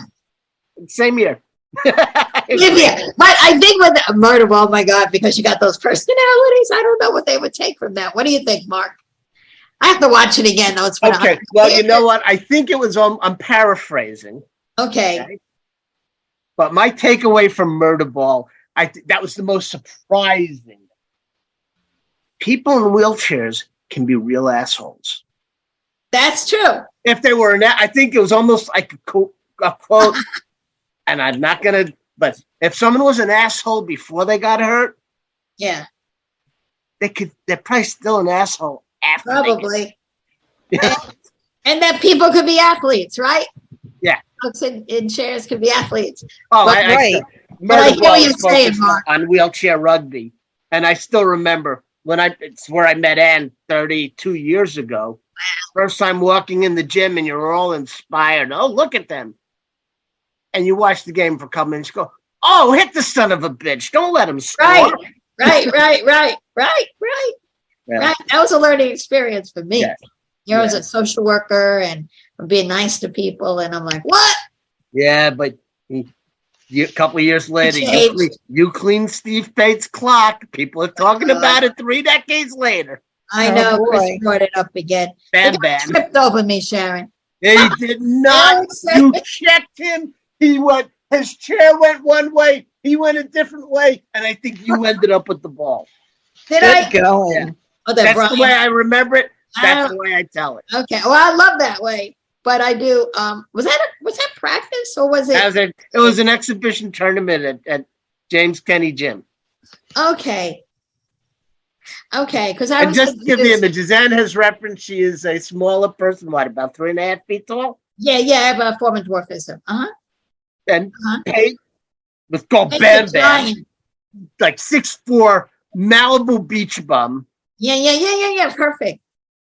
Same year. Yeah, but I think with Murder Ball, oh my God, because you got those personalities, I don't know what they would take from that. What do you think, Mark? I have to watch it again, though. It's been okay. Well, you know what? I think it was. I'm paraphrasing. Okay. But my takeaway from Murder Ball, that was the most surprising. People in wheelchairs can be real assholes. That's true. If they were, I think it was almost like a quote, and I'm not gonna. But if someone was an asshole before they got hurt, yeah, they're probably still an asshole after. Probably. And that people could be athletes, right? Yeah. Folks in chairs could be athletes. Oh, right. But I hear what you're saying, Mark. On wheelchair rugby, and I still remember it's where I met Ann 32 years ago. First time walking in the gym, and you're all inspired. Oh, look at them! And you watch the game for a couple minutes. Go, oh, hit the son of a bitch! Don't let him score. Right. Yeah. Right. That was a learning experience for me. Yeah. I was a social worker and being nice to people, and I'm like, what? Yeah, but a couple of years later, you clean Steve Pate's clock. People are talking about it 3 decades later. I know. Chris brought it up again. Bam. Tripped over me, Sharon. He did not. You checked him. His chair went one way. He went a different way. And I think you ended up with the ball. Did I? Going. Yeah. Oh, that's the way I remember it. That's the way I tell it. Okay. Well, I love that way. But I do. Was that practice or was it? It was an exhibition tournament at James Kenny Gym. Okay. Because just to give the images, Ann has referenced she is a smaller person. What, about 3.5 feet tall? Yeah. I have a form of dwarfism. And Pate with bam, like 6'4" Malibu beach bum. Yeah. Perfect.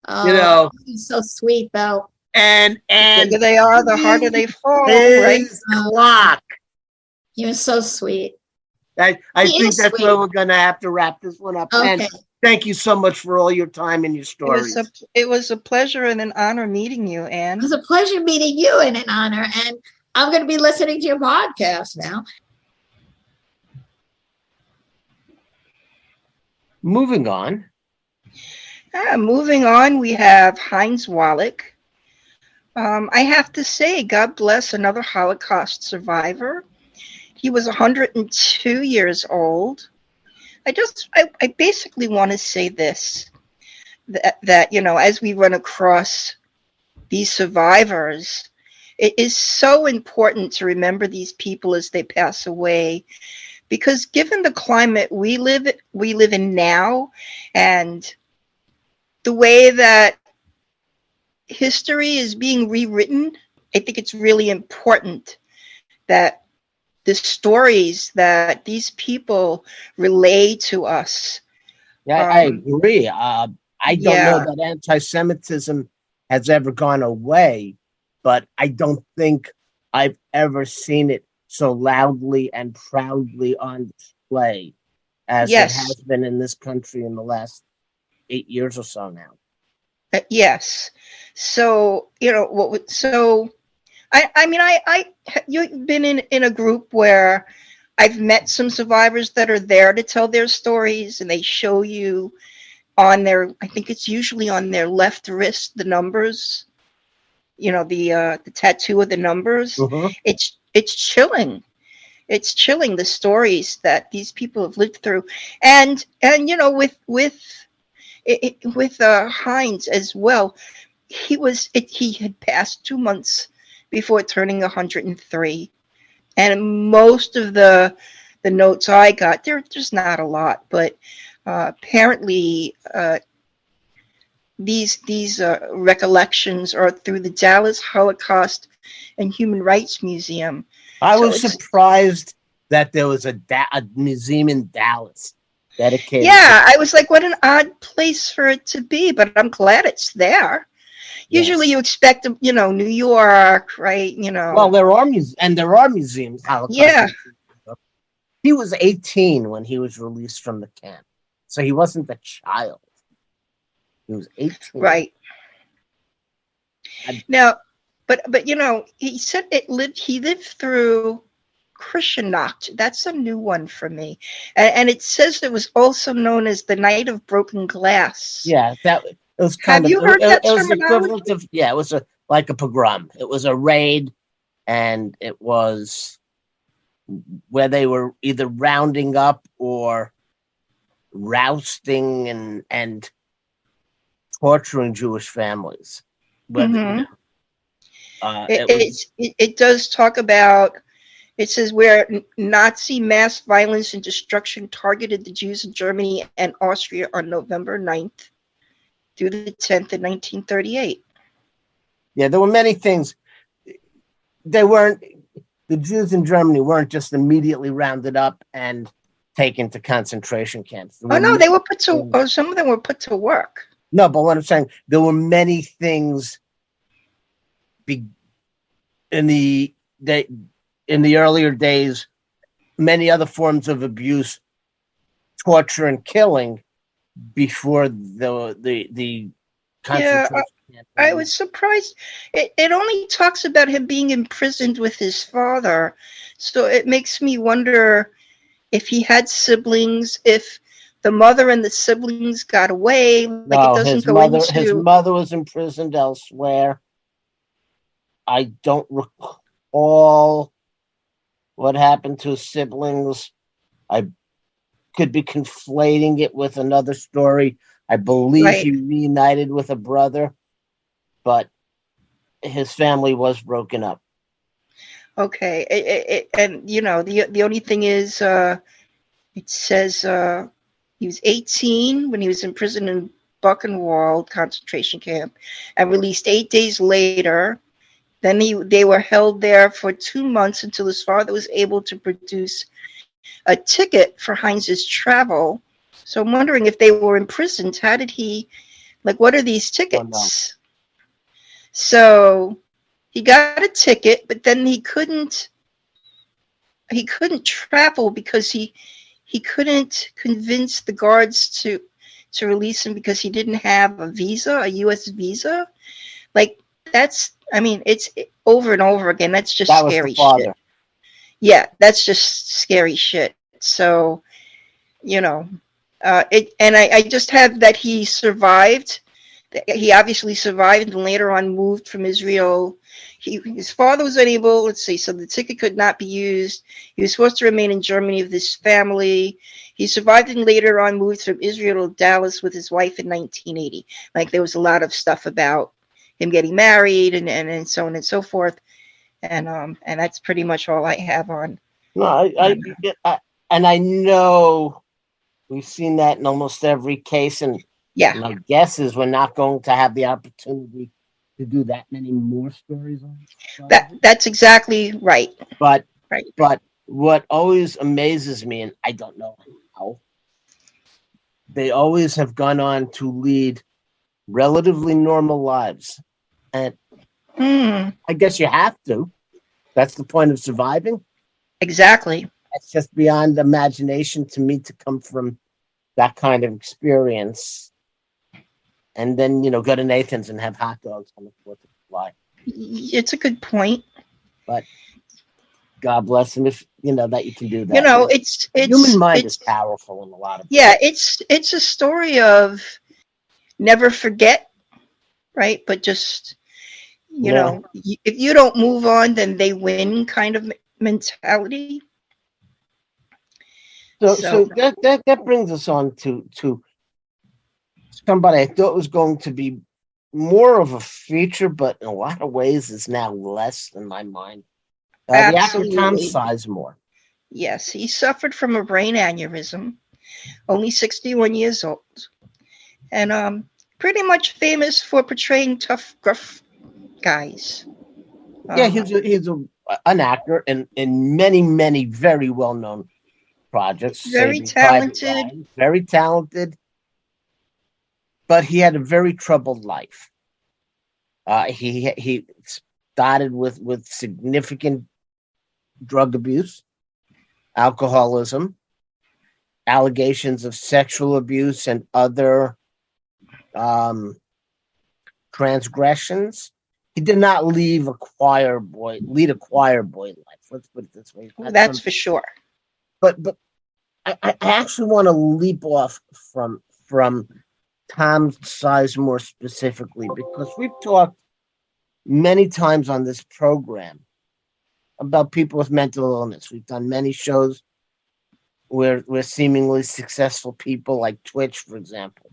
Oh, he's so sweet though. And the bigger they are, the harder they fall. Right? Clock. He was so sweet. I think that's where we're going to have to wrap this one up. Okay. And thank you so much for all your time and your stories. It was a pleasure and an honor meeting you, Ann. It was a pleasure meeting you and an honor. And I'm going to be listening to your podcast now. Moving on, we have Heinz Wallach. I have to say, God bless another Holocaust survivor. He was 102 years old. I basically want to say this, that as we run across these survivors, it is so important to remember these people as they pass away, because given the climate we live in now, and the way that history is being rewritten, I think it's really important that the stories that these people relay to us. Yeah, I agree. I don't know that anti-Semitism has ever gone away, but I don't think I've ever seen it so loudly and proudly on display as it Yes. has been in this country in the last 8 years or so now. Yes. So, you've been in a group where I've met some survivors that are there to tell their stories, and they show you on their, I think it's usually on their left wrist, the numbers, the tattoo of the numbers. Mhm. It's chilling. It's chilling, the stories that these people have lived through. And with Heinz as well, he had passed 2 months before turning 103, and most of the notes I got, there's not a lot, but apparently these recollections are through the Dallas Holocaust and Human Rights Museum. I was surprised that there was a museum in Dallas dedicated. Yeah, I was like, what an odd place for it to be, but I'm glad it's there. Yes. Usually you expect, New York, right? Well, there are museums. Holocaust. Yeah. He was 18 when he was released from the camp, so he wasn't a child. He was 18. Right. Now, but he said he lived through Krishnacht. That's a new one for me. And it says it was also known as the Night of Broken Glass. Yeah, it was kind Have of. you heard that it was terminology? equivalent of. Yeah, it was like a pogrom. It was a raid, and it was where they were either rounding up or rousting and torturing Jewish families. Mm-hmm. It it does talk about. It says where Nazi mass violence and destruction targeted the Jews in Germany and Austria on November 9th through the 10th in 1938. Yeah, there were many things. The Jews in Germany weren't just immediately rounded up and taken to concentration camps. No, they were put to. Some of them were put to work. No, but what I'm saying, there were many things in the earlier days, many other forms of abuse, torture, and killing before the concentration camp. I was surprised. It only talks about him being imprisoned with his father, so it makes me wonder if he had siblings, if the mother and the siblings got away. His mother was imprisoned elsewhere. I don't recall what happened to his siblings. I could be conflating it with another story. I believe he reunited with a brother, but his family was broken up. Okay, and the only thing is, it says he was 18 when he was imprisoned in Buchenwald concentration camp, and released 8 days later. Then they were held there for 2 months until his father was able to produce a ticket for Heinz's travel. So I'm wondering if they were imprisoned, how did he, what are these tickets? Oh, no. So he got a ticket, but then he couldn't travel because he couldn't convince the guards to release him because he didn't have a U.S. visa. It's over and over again. That's just scary shit. Yeah, that's just scary shit. So, I just have that he survived. He obviously survived and later on moved from Israel. His father was unable, so the ticket could not be used. He was forced to remain in Germany with his family. He survived and later on moved from Israel to Dallas with his wife in 1980. There was a lot of stuff about him getting married and so on and so forth. And that's pretty much all I have on. No, I know we've seen that in almost every case, and my guess is we're not going to have the opportunity to do that many more stories on this. That's exactly right. But what always amazes me, and I don't know how, they always have gone on to lead relatively normal lives. And Mm, I guess you have to. That's the point of surviving. exactly. It's just beyond imagination to me to come from that kind of experience. And then, go to Nathan's and have hot dogs on the 4th of July. It's a good point. But God bless him if, that you can do that. You know, Human mind is powerful in a lot of yeah, it's a story of never forget, right? But just, if you don't move on, then they win kind of mentality. So that brings us on to somebody I thought was going to be more of a feature, but in a lot of ways is now less in my mind. The actor Tom Sizemore. Yes, he suffered from a brain aneurysm, only 61 years old, and pretty much famous for portraying tough, gruff guys. Yeah, he's an actor in many, many very well-known projects. Very talented. Very talented. But he had a very troubled life. He started with significant drug abuse, alcoholism, allegations of sexual abuse, and other transgressions. He did not lead a choir boy life. Let's put it this way. That's for sure. But I actually want to leap off from Tom Sizemore specifically, because we've talked many times on this program about people with mental illness. We've done many shows where seemingly successful people like Twitch, for example,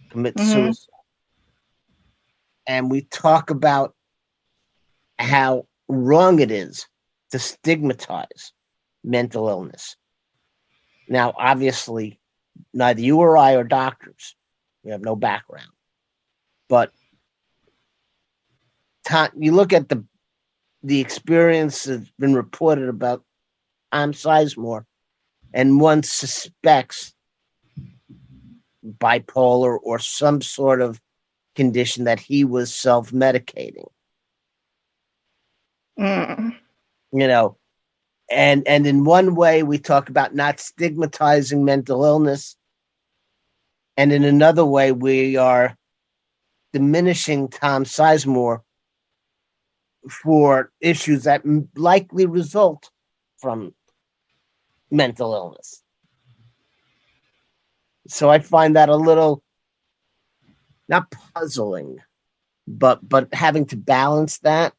commit suicide. And we talk about how wrong it is to stigmatize mental illness. Now, obviously, neither you or I are doctors. We have no background. But you look at the experience that's been reported about Tom Sizemore, and one suspects bipolar or some sort of condition that he was self-medicating. And in one way we talk about not stigmatizing mental illness, and in another way we are diminishing Tom Sizemore for issues that likely result from mental illness. So I find that a little, not puzzling, but having to balance that.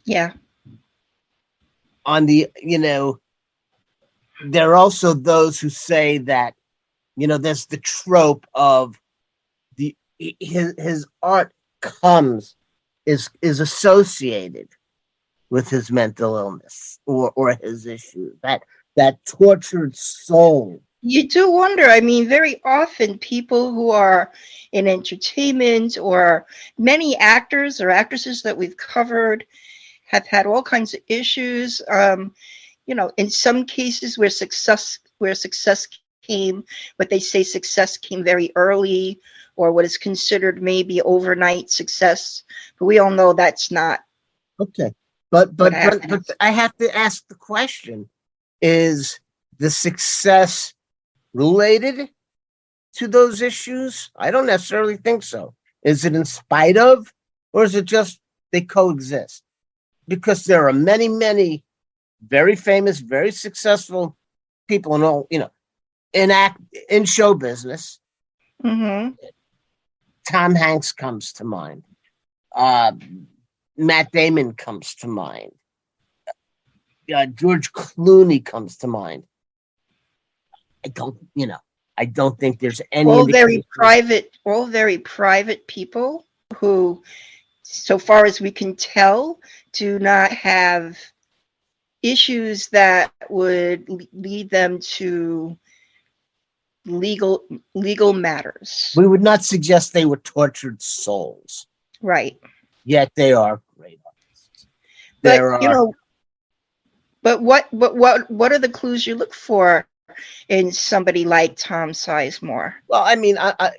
Yeah. On the, there are also those who say that, there's the trope of his art is associated with his mental illness or his issues, that tortured soul. You do wonder. I mean, very often people who are in entertainment, or many actors or actresses that we've covered, have had all kinds of issues. In some cases where success came, what they say success came very early, or what is considered maybe overnight success. But we all know that's not. Okay. But I have to ask the question, is the success related to those issues? I don't necessarily think so. Is it in spite of, or is it just they coexist? Because there are many, many very famous, very successful people in all, in show business. Mm-hmm. Tom Hanks comes to mind. Matt Damon comes to mind. George Clooney comes to mind. I don't think there's any. All very private people who, so far as we can tell, do not have issues that would lead them to legal matters. We would not suggest they were tortured souls. Right. Yet they are great artists. But what are the clues you look for in somebody like Tom Sizemore? Well, I mean, I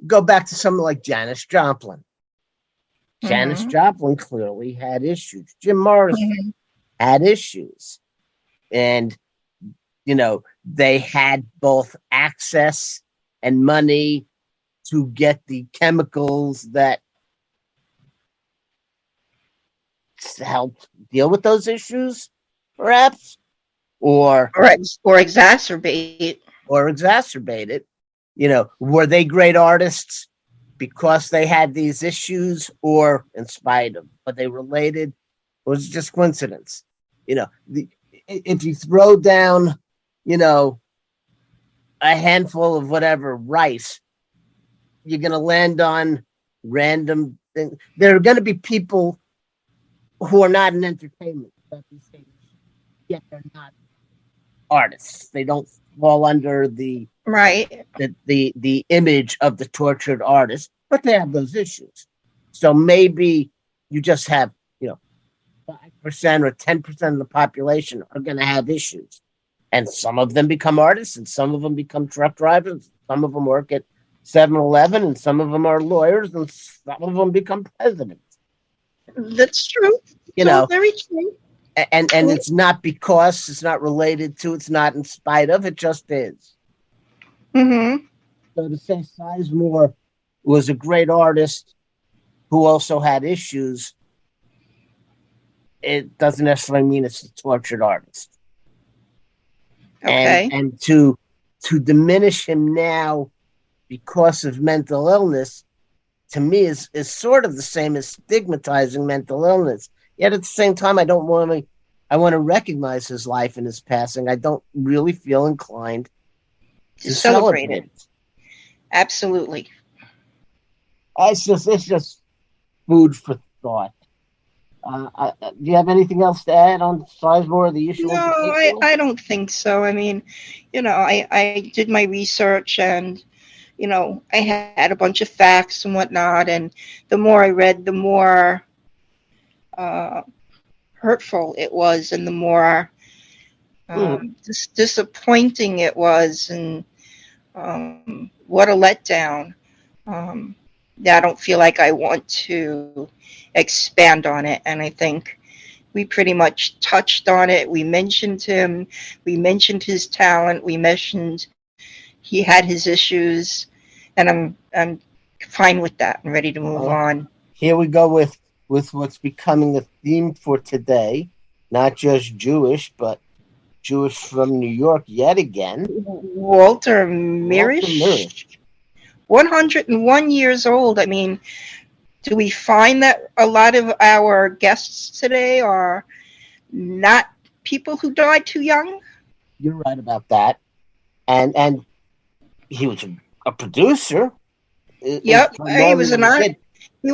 go back to someone like Janis Joplin. Janis Mhm. Joplin clearly had issues. Jim Morrison Mhm. had issues. And, they had both access and money to get the chemicals that helped deal with those issues, perhaps, or Or exacerbate. exacerbate it. Were they great artists because they had these issues, or in spite of? Were they related? Or was it just coincidence? If you throw down, a handful of whatever rice, you're going to land on random things. There are going to be people who are not in entertainment, yet they're not artists. They don't fall under the Right. image of the tortured artist, but they have those issues. So maybe you just have 5% or 10% of the population are going to have issues, and some of them become artists, and some of them become truck drivers. Some of them work at 7-Eleven, and some of them are lawyers, and some of them become presidents. That's true. You So know, very true. and it's not because, it's not related to, it's not in spite of, it just is. Mm-hmm. So to say Sizemore was a great artist who also had issues, it doesn't necessarily mean it's a tortured artist. Okay. And to diminish him now because of mental illness, to me is sort of the same as stigmatizing mental illness. Yet at the same time, I want to recognize his life and his passing. I don't really feel inclined to celebrate it. Absolutely. It's just food for thought. Do you have anything else to add on Sizemore, the issue? No, I don't think so. I mean, I did my research, and I had a bunch of facts and whatnot, and the more I read, the more hurtful it was, and the more disappointing it was, and what a letdown. I don't feel like I want to expand on it, and I think we pretty much touched on it. We mentioned him. We mentioned his talent. We mentioned he had his issues, and I'm fine with that. I'm ready to move on. Here we go with what's becoming a theme for today. Not just Jewish, but Jewish from New York yet again. Walter Mirisch, 101 years old. I mean, do we find that a lot of our guests today are not people who died too young? You're right about that. And he was a producer. Yep, he was an Academy. He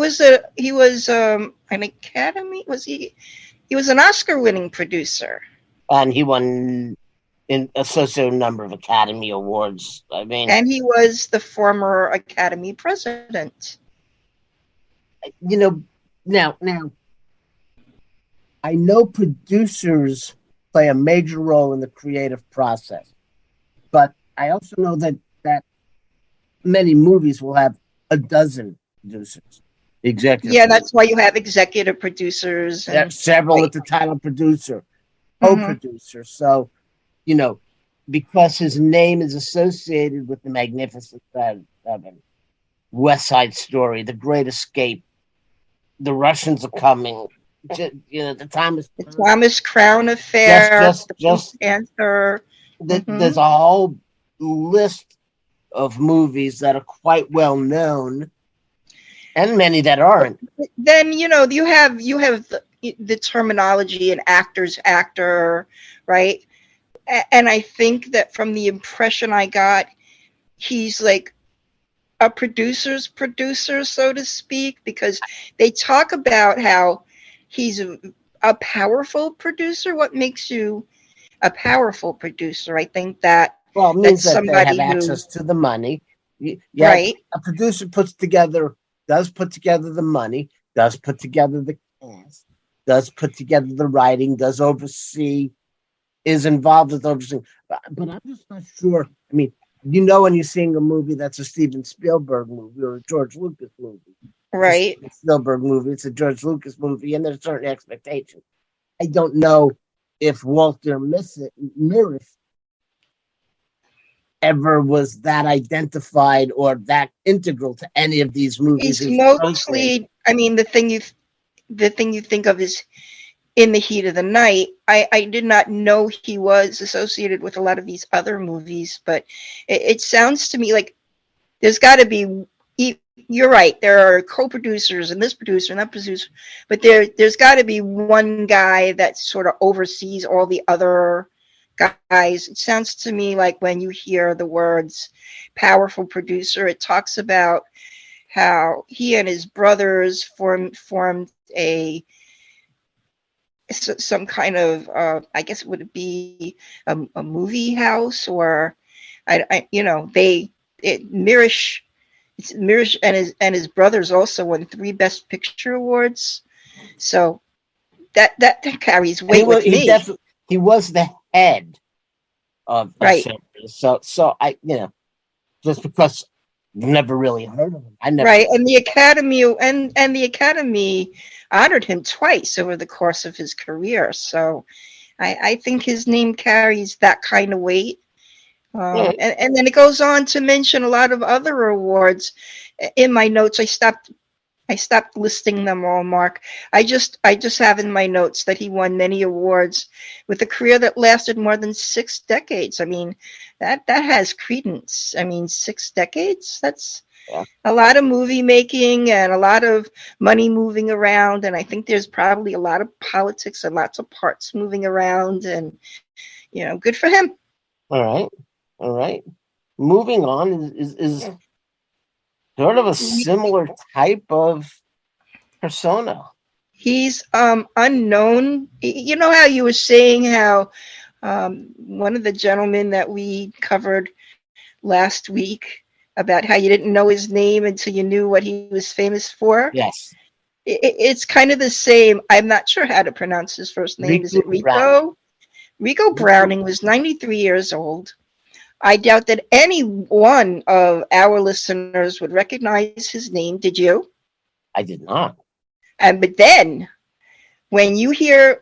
was an Oscar-winning producer, and he won in associated number of Academy Awards. I mean, and he was the former Academy president. Now, I know producers play a major role in the creative process, but I also know that many movies will have a dozen producers. Executive. Yeah, that's why you have executive producers. And there's several with the title producer, co-producer. So, because his name is associated with the Magnificent Seven, West Side Story, The Great Escape, The Russians Are Coming, the Thomas Crown Affair, just Panther. There's a whole list of movies that are quite well known, and many that aren't. Then you have the terminology, an actor's actor, right? And I think that from the impression I got, he's like a producer's producer, so to speak, because they talk about how he's a powerful producer. What makes you a powerful producer? I think that it means that they have access to the money. Right. A producer does put together the money, does put together the cast, does put together the writing, does oversee, is involved with overseeing. But I'm just not sure. I mean, when you're seeing a movie that's a Steven Spielberg movie or a George Lucas movie, Right. a Spielberg movie, it's a George Lucas movie, and there's a certain expectation. I don't know if Walter Mirisch ever was that identified or that integral to any of these movies. He's mostly, I mean, the thing you think of is In the Heat of the Night. I did not know he was associated with a lot of these other movies, but it sounds to me like there's got to be. You're right. There are co-producers and this producer and that producer, but there's got to be one guy that sort of oversees all the other guys. It sounds to me like when you hear the words "powerful producer," it talks about how he and his brothers formed some kind of I guess would it be a movie house, or Mirisch and his brothers also won 3 Best Picture awards, so that carries weight with me. He was the head of right. So I just because I've never really heard of him, Right, and the Academy and the Academy honored him twice over the course of his career, so I think his name carries that kind of weight. And then it goes on to mention a lot of other awards. In my notes, I stopped listing them all, Mark. I just have in my notes that he won many awards with a career that lasted more than 6 decades. I mean, that has credence. I mean, 6 decades? That's a lot of movie making and a lot of money moving around. And I think there's probably a lot of politics and lots of parts moving around. And, good for him. All right. Moving on is sort of a similar type of persona. He's unknown. You know how you were saying how one of the gentlemen that we covered last week about how you didn't know his name until you knew what he was famous for? Yes. It's kind of the same. I'm not sure how to pronounce his first name. Is it Ricou? Ricou Browning was 93 years old. I doubt that any one of our listeners would recognize his name. Did you? I did not. But then, when you hear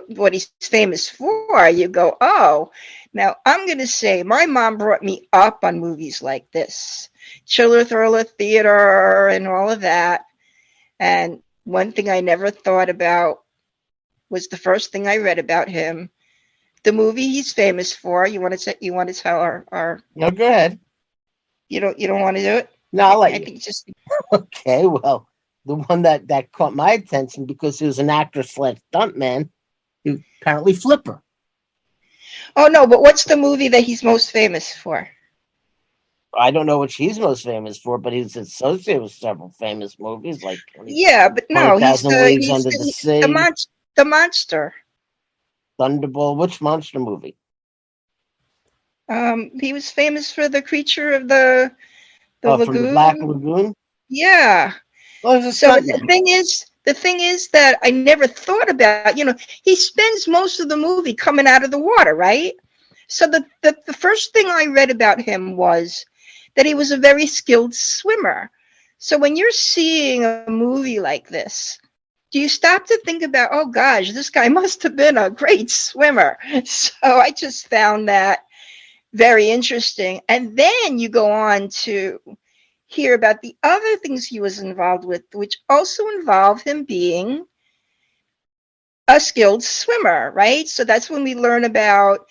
what he's famous for, you go, oh. Now, I'm going to say my mom brought me up on movies like this. Chiller Thriller Theater and all of that. And one thing I never thought about was the first thing I read about him. The movie he's famous for. You want to tell our No, go ahead. You don't want to do it? No, I'll let you. Think just okay. Well, the one that caught my attention because he was an actor / stuntman, he was apparently Flipper. Oh no, but what's the movie that he's most famous for? I don't know what she's most famous for, but he's associated with several famous movies like but no, he's the monster. Thunderball. Which monster movie? He was famous for the creature of the lagoon. From the Black Lagoon. Yeah. Oh, so the thing is that I never thought about. He spends most of the movie coming out of the water, right? So the first thing I read about him was that he was a very skilled swimmer. So when you're seeing a movie like this, do you stop to think about, oh gosh, this guy must have been a great swimmer? So I just found that very interesting. And then you go on to hear about the other things he was involved with, which also involve him being a skilled swimmer, right? So that's when we learn about,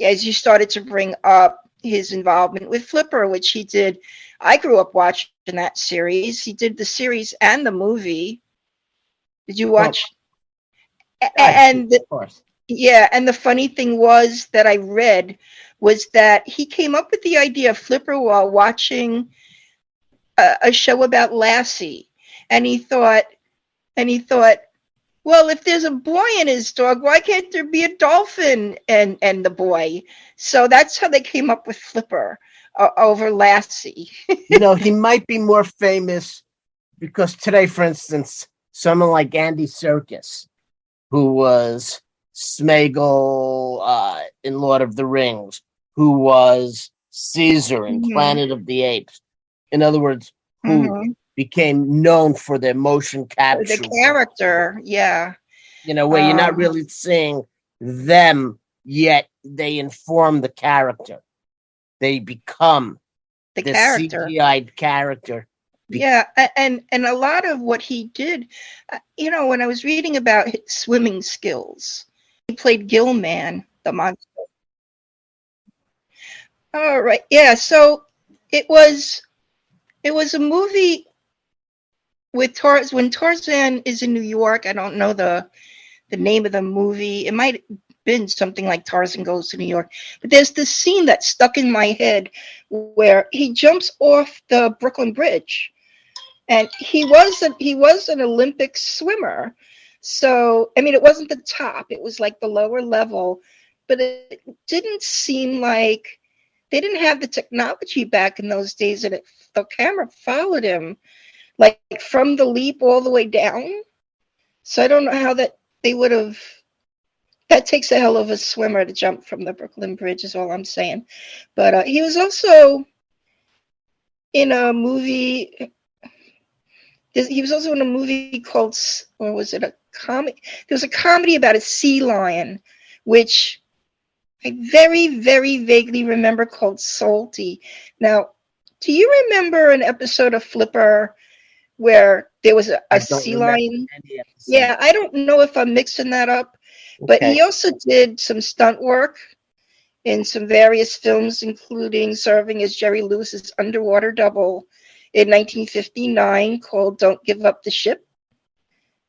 as you started to bring up, his involvement with Flipper, which he did. I grew up watching that series. He did the series and the movie. Did you watch? And of course. Yeah, and the funny thing was that I read was that he came up with the idea of Flipper while watching a show about Lassie, and he thought, well, if there's a boy in his dog, why can't there be a dolphin and the boy? So that's how they came up with Flipper over Lassie. He might be more famous because today, for instance, someone like Andy Serkis, who was Sméagol in Lord of the Rings, who was Caesar in Planet of the Apes. In other words, who became known for their motion capture. The character, yeah. You know, where you're not really seeing them yet, they inform the character. They become the the character. CGI'd character. Yeah, and a lot of what he did, you know, when I was reading about his swimming skills, he played Gillman, the monster. All right, yeah. So it was a movie with when Tarzan is in New York. I don't know the name of the movie. It might have been something like Tarzan Goes to New York. But there's this scene that stuck in my head where he jumps off the Brooklyn Bridge. And he was an Olympic swimmer. So, I mean, it wasn't the top. It was like the lower level. But it didn't seem like they didn't have the technology back in those days. And the camera followed him like from the leap all the way down. So I don't know how that they would have. That takes a hell of a swimmer to jump from the Brooklyn Bridge is all I'm saying. But he was also in a movie. He was also in a movie called, or was it a comedy? There was a comedy about a sea lion, which I very, very vaguely remember called Salty. Now, do you remember an episode of Flipper where there was a sea lion? Yeah, I don't know if I'm mixing that up, but he also did some stunt work in some various films, including serving as Jerry Lewis's underwater double in 1959 called Don't Give Up the Ship.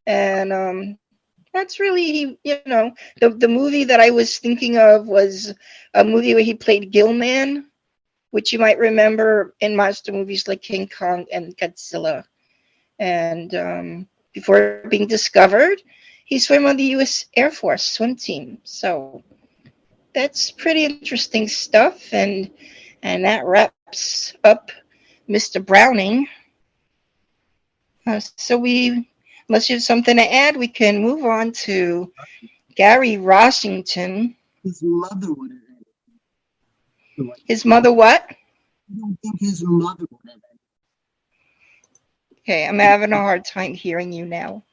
And that's really, the movie that I was thinking of was a movie where he played Gillman, which you might remember in monster movies like King Kong and Godzilla. And before being discovered, he swam on the U.S. Air Force swim team. So that's pretty interesting stuff. And that wraps up Mr. Browning. Unless you have something to add, we can move on to Gary Rossington. His mother would have. His mother what? I don't think his mother would have. Okay, I'm having a hard time hearing you now.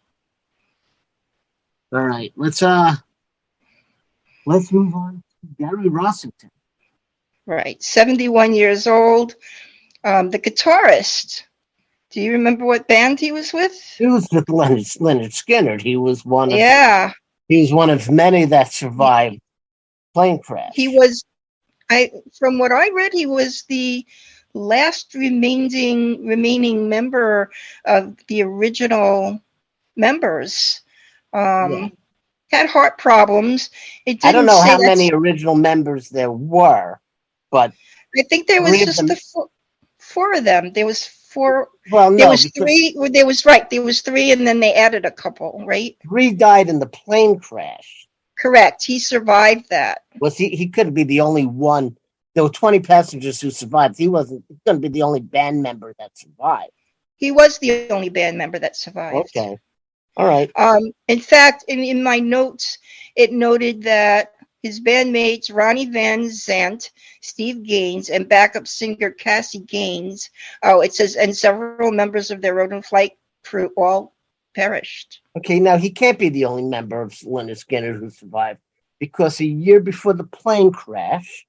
All right, let's move on to Gary Rossington. Right, 71 years old. The guitarist. Do you remember what band he was with? He was with Lynrd Skynrd. He was one of He was one of many that survived plane crash. He was. From what I read, he was the last remaining member of the original members. Had heart problems. I don't know how many original members there were, but I think there was just four of them. There was four. Well, no, there was three. There was three, and then they added a couple. Right? 3 died in the plane crash. Correct. He survived that. Was he couldn't be the only one. There were 20 passengers who survived. He wasn't going to be the only band member that survived. He was the only band member that survived. Okay. All right. In fact, in my notes, it noted that his bandmates, Ronnie Van Zant, Steve Gaines, and backup singer Cassie Gaines, it says, and several members of their Road and Flight crew all perished. Okay, now he can't be the only member of Lynrd Skynrd who survived, because a year before the plane crash,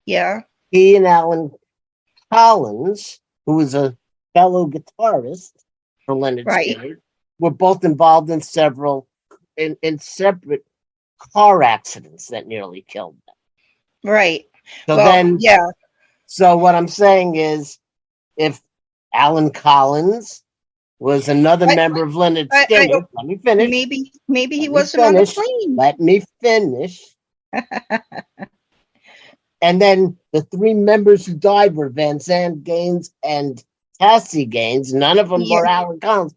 he and Alan Collins, who was a fellow guitarist for Lynrd Skynrd, were both involved in several separate car accidents that nearly killed them. Right. So So what I'm saying is, if Alan Collins was another member of Lynrd Skynrd, let me finish. Maybe he wasn't on the plane. Let me finish. And then the 3 members who died were Van Zandt, Gaines, and Cassie Gaines. None of them were Alan Collins.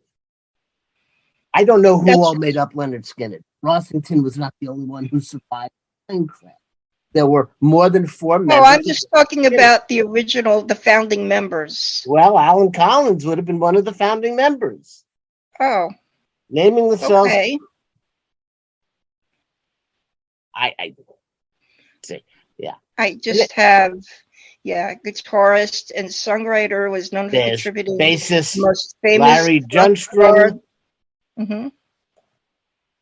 I don't know who all made up Lynrd Skynrd. Rossington was not the only one who survived the plane crash. There were more than 4 members. No, I'm just talking about the founding members. Well, Alan Collins would have been one of the founding members. Oh. Naming the cells. Okay. I see. Yeah. I just have, guitarist and songwriter, was known for There's contributing bassist the most famous Larry Junstrom. Mm-hmm.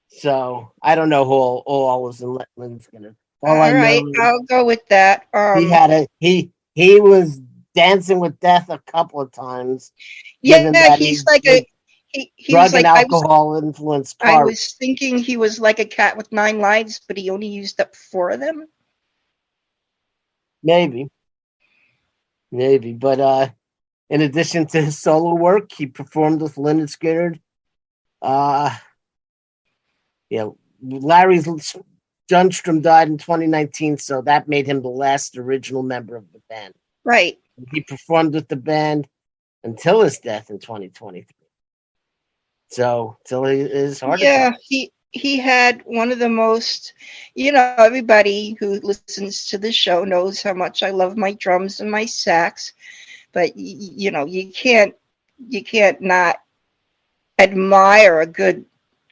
So I don't know who all is in Lynrd Skynrd. All I right, know I'll go with that. he was dancing with death a couple of times. Yeah, given that he's like he drug was like and alcohol influenced I car. was thinking he was like a cat with 9 lives, but he only used up 4 of them. Maybe. But in addition to his solo work, he performed with Lynrd Skynrd. Larry Junstrom died in 2019, so that made him the last original member of the band. Right. He performed with the band until his death in 2023. So till his heart attack. He had one of the most, everybody who listens to the show knows how much I love my drums and my sax, but you can't not admire a good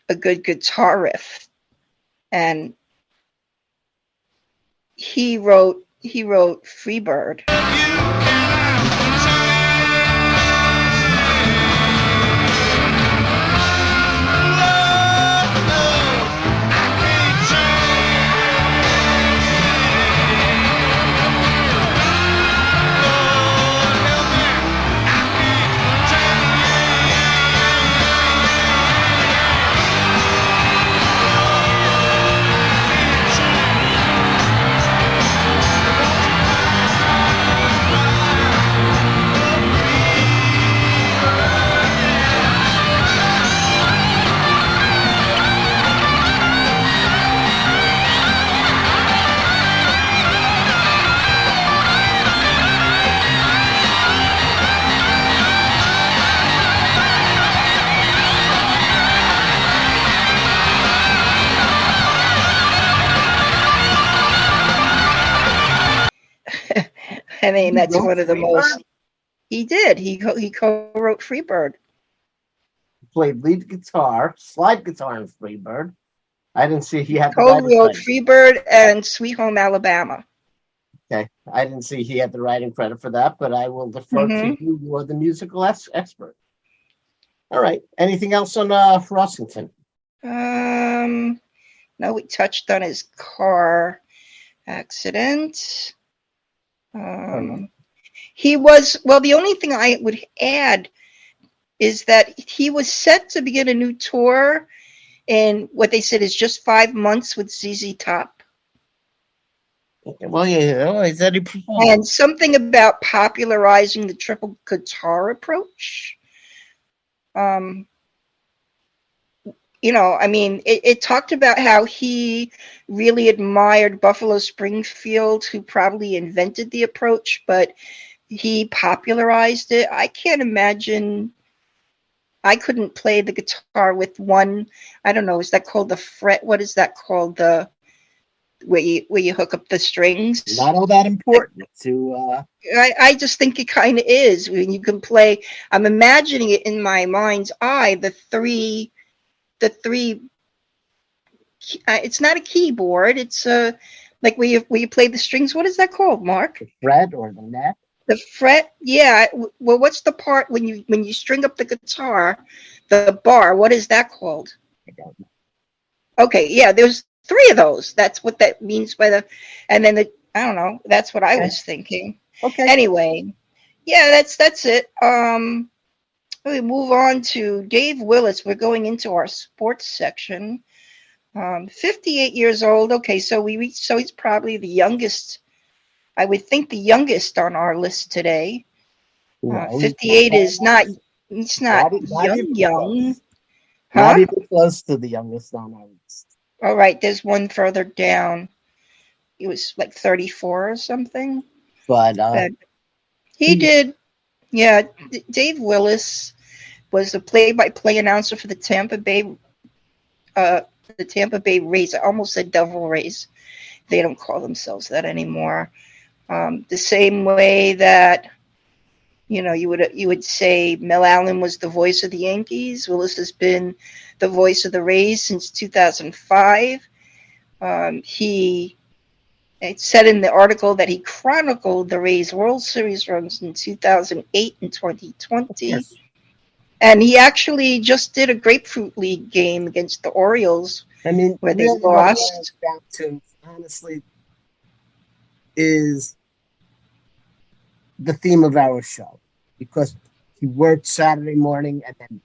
guitar riff. And he wrote Freebird. I mean, that's one of the most. He did. He co-wrote Freebird. He played lead guitar, slide guitar in Freebird. I didn't see he had the Co-wrote Freebird and Sweet Home Alabama. Okay, I didn't see he had the writing credit for that, but I will defer to you. You are the musical expert. All right. Anything else on Rossington? No, we touched on his car accident. He was, the only thing I would add is that he was set to begin a new tour in what they said is just 5 months with ZZ Top. Well, yeah, he said he performed. And something about popularizing the triple guitar approach. It talked about how he really admired Buffalo Springfield, who probably invented the approach, but he popularized it. I can't imagine. I couldn't play the guitar with one. I don't know. Is that called the fret? What is that called? The where you hook up the strings? Not all that important to. I just think it kind of is when you can play. I'm imagining it in my mind's eye. The three. It's not a keyboard. It's like where you play the strings. What is that called, Mark? The fret or the neck? The fret. Yeah. Well, what's the part when you string up the guitar? The bar. What is that called? I don't know. Okay. Yeah. There's 3 of those. That's what that means by the. And then I don't know. That's what I was thinking. Okay. Anyway. Yeah. That's it. We move on to Dave Willis. We're going into our sports section. 58 years old. Okay, so he's probably the youngest. I would think the youngest on our list today. 58 is not. It's not young. Huh? Not even close to the youngest on our list. All right, there's one further down. He was like 34 or something. But he did. Yeah, Dave Willis was the play-by-play announcer for the Tampa Bay Rays. I almost said Devil Rays. They don't call themselves that anymore. The same way that you would say Mel Allen was the voice of the Yankees. Willis has been the voice of the Rays since 2005. He It said in the article that he chronicled the Rays World Series runs in 2008 and 2020. Yes. And he actually just did a Grapefruit League game against the Orioles I mean, where they really what it lost. boils down to, honestly, is the theme of our show, because he worked Saturday morning and then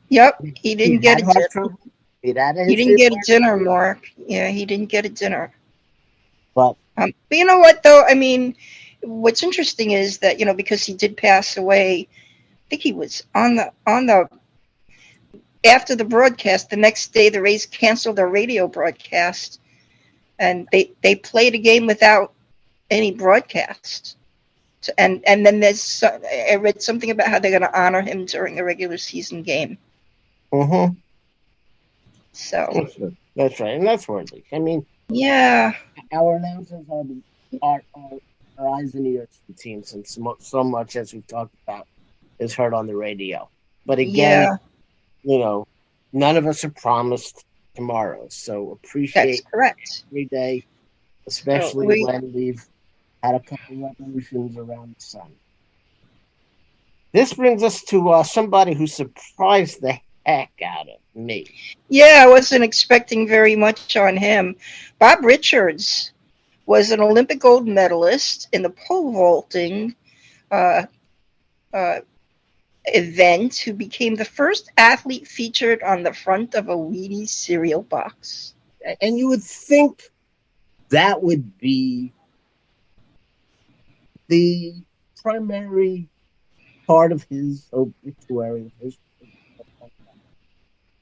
Yep, he didn't get a had heart dinner. trouble. He He didn't get a dinner, Mark. Yeah, he didn't get a dinner. But But you know what, though? I mean, what's interesting is that, because he did pass away, I think he was on the after the broadcast, the next day the Rays canceled their radio broadcast, and they played a game without any broadcast. So, and then I read something about how they're going to honor him during the regular season game. So that's right, and that's worthy. I mean, yeah, our announcers are our eyes and ears for the teams, and so much, as we've talked about, is heard on the radio. But again, none of us are promised tomorrow, so appreciate that's correct. every day, especially when we've had a couple revolutions around the sun. This brings us to somebody who surprised the heck out of me. Yeah, I wasn't expecting very much on him. Bob Richards was an Olympic gold medalist in the pole vaulting event, who became the first athlete featured on the front of a Wheaties cereal box. And you would think that would be the primary part of his obituary.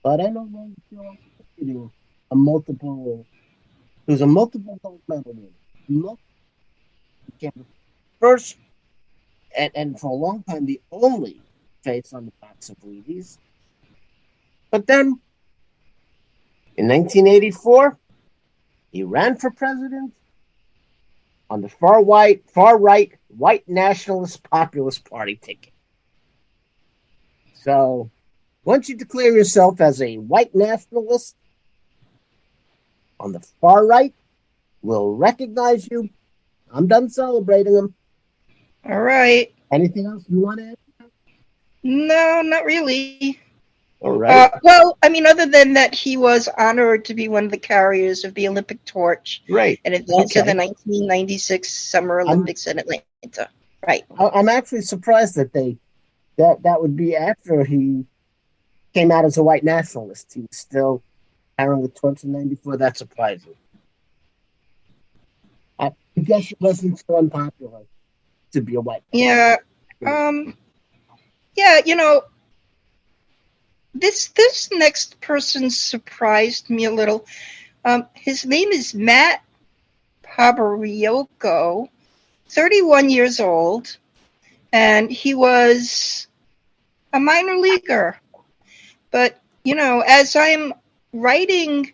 But I don't know if you're getting a multiple gold medal winner. First, and for a long time, the only face on the box of Wheaties. But then, in 1984, he ran for president on the far right white nationalist populist party ticket. So, once you declare yourself as a white nationalist on the far right, we'll recognize you. I'm done celebrating them. All right. Anything else you want to add? No, not really. All right. Well, I mean, other than that, he was honored to be one of the carriers of the Olympic torch. Right. In advance of the 1996 Summer Olympics in Atlanta. Right. I'm actually surprised that that would be after he came out as a white nationalist. He was still carrying the torch in '94. That's surprising. I guess it wasn't so unpopular to be a white. Yeah. Yeah, this next person surprised me a little. His name is Matt Pobereyko, 31 years old, and he was a minor leaguer. But, as I'm writing,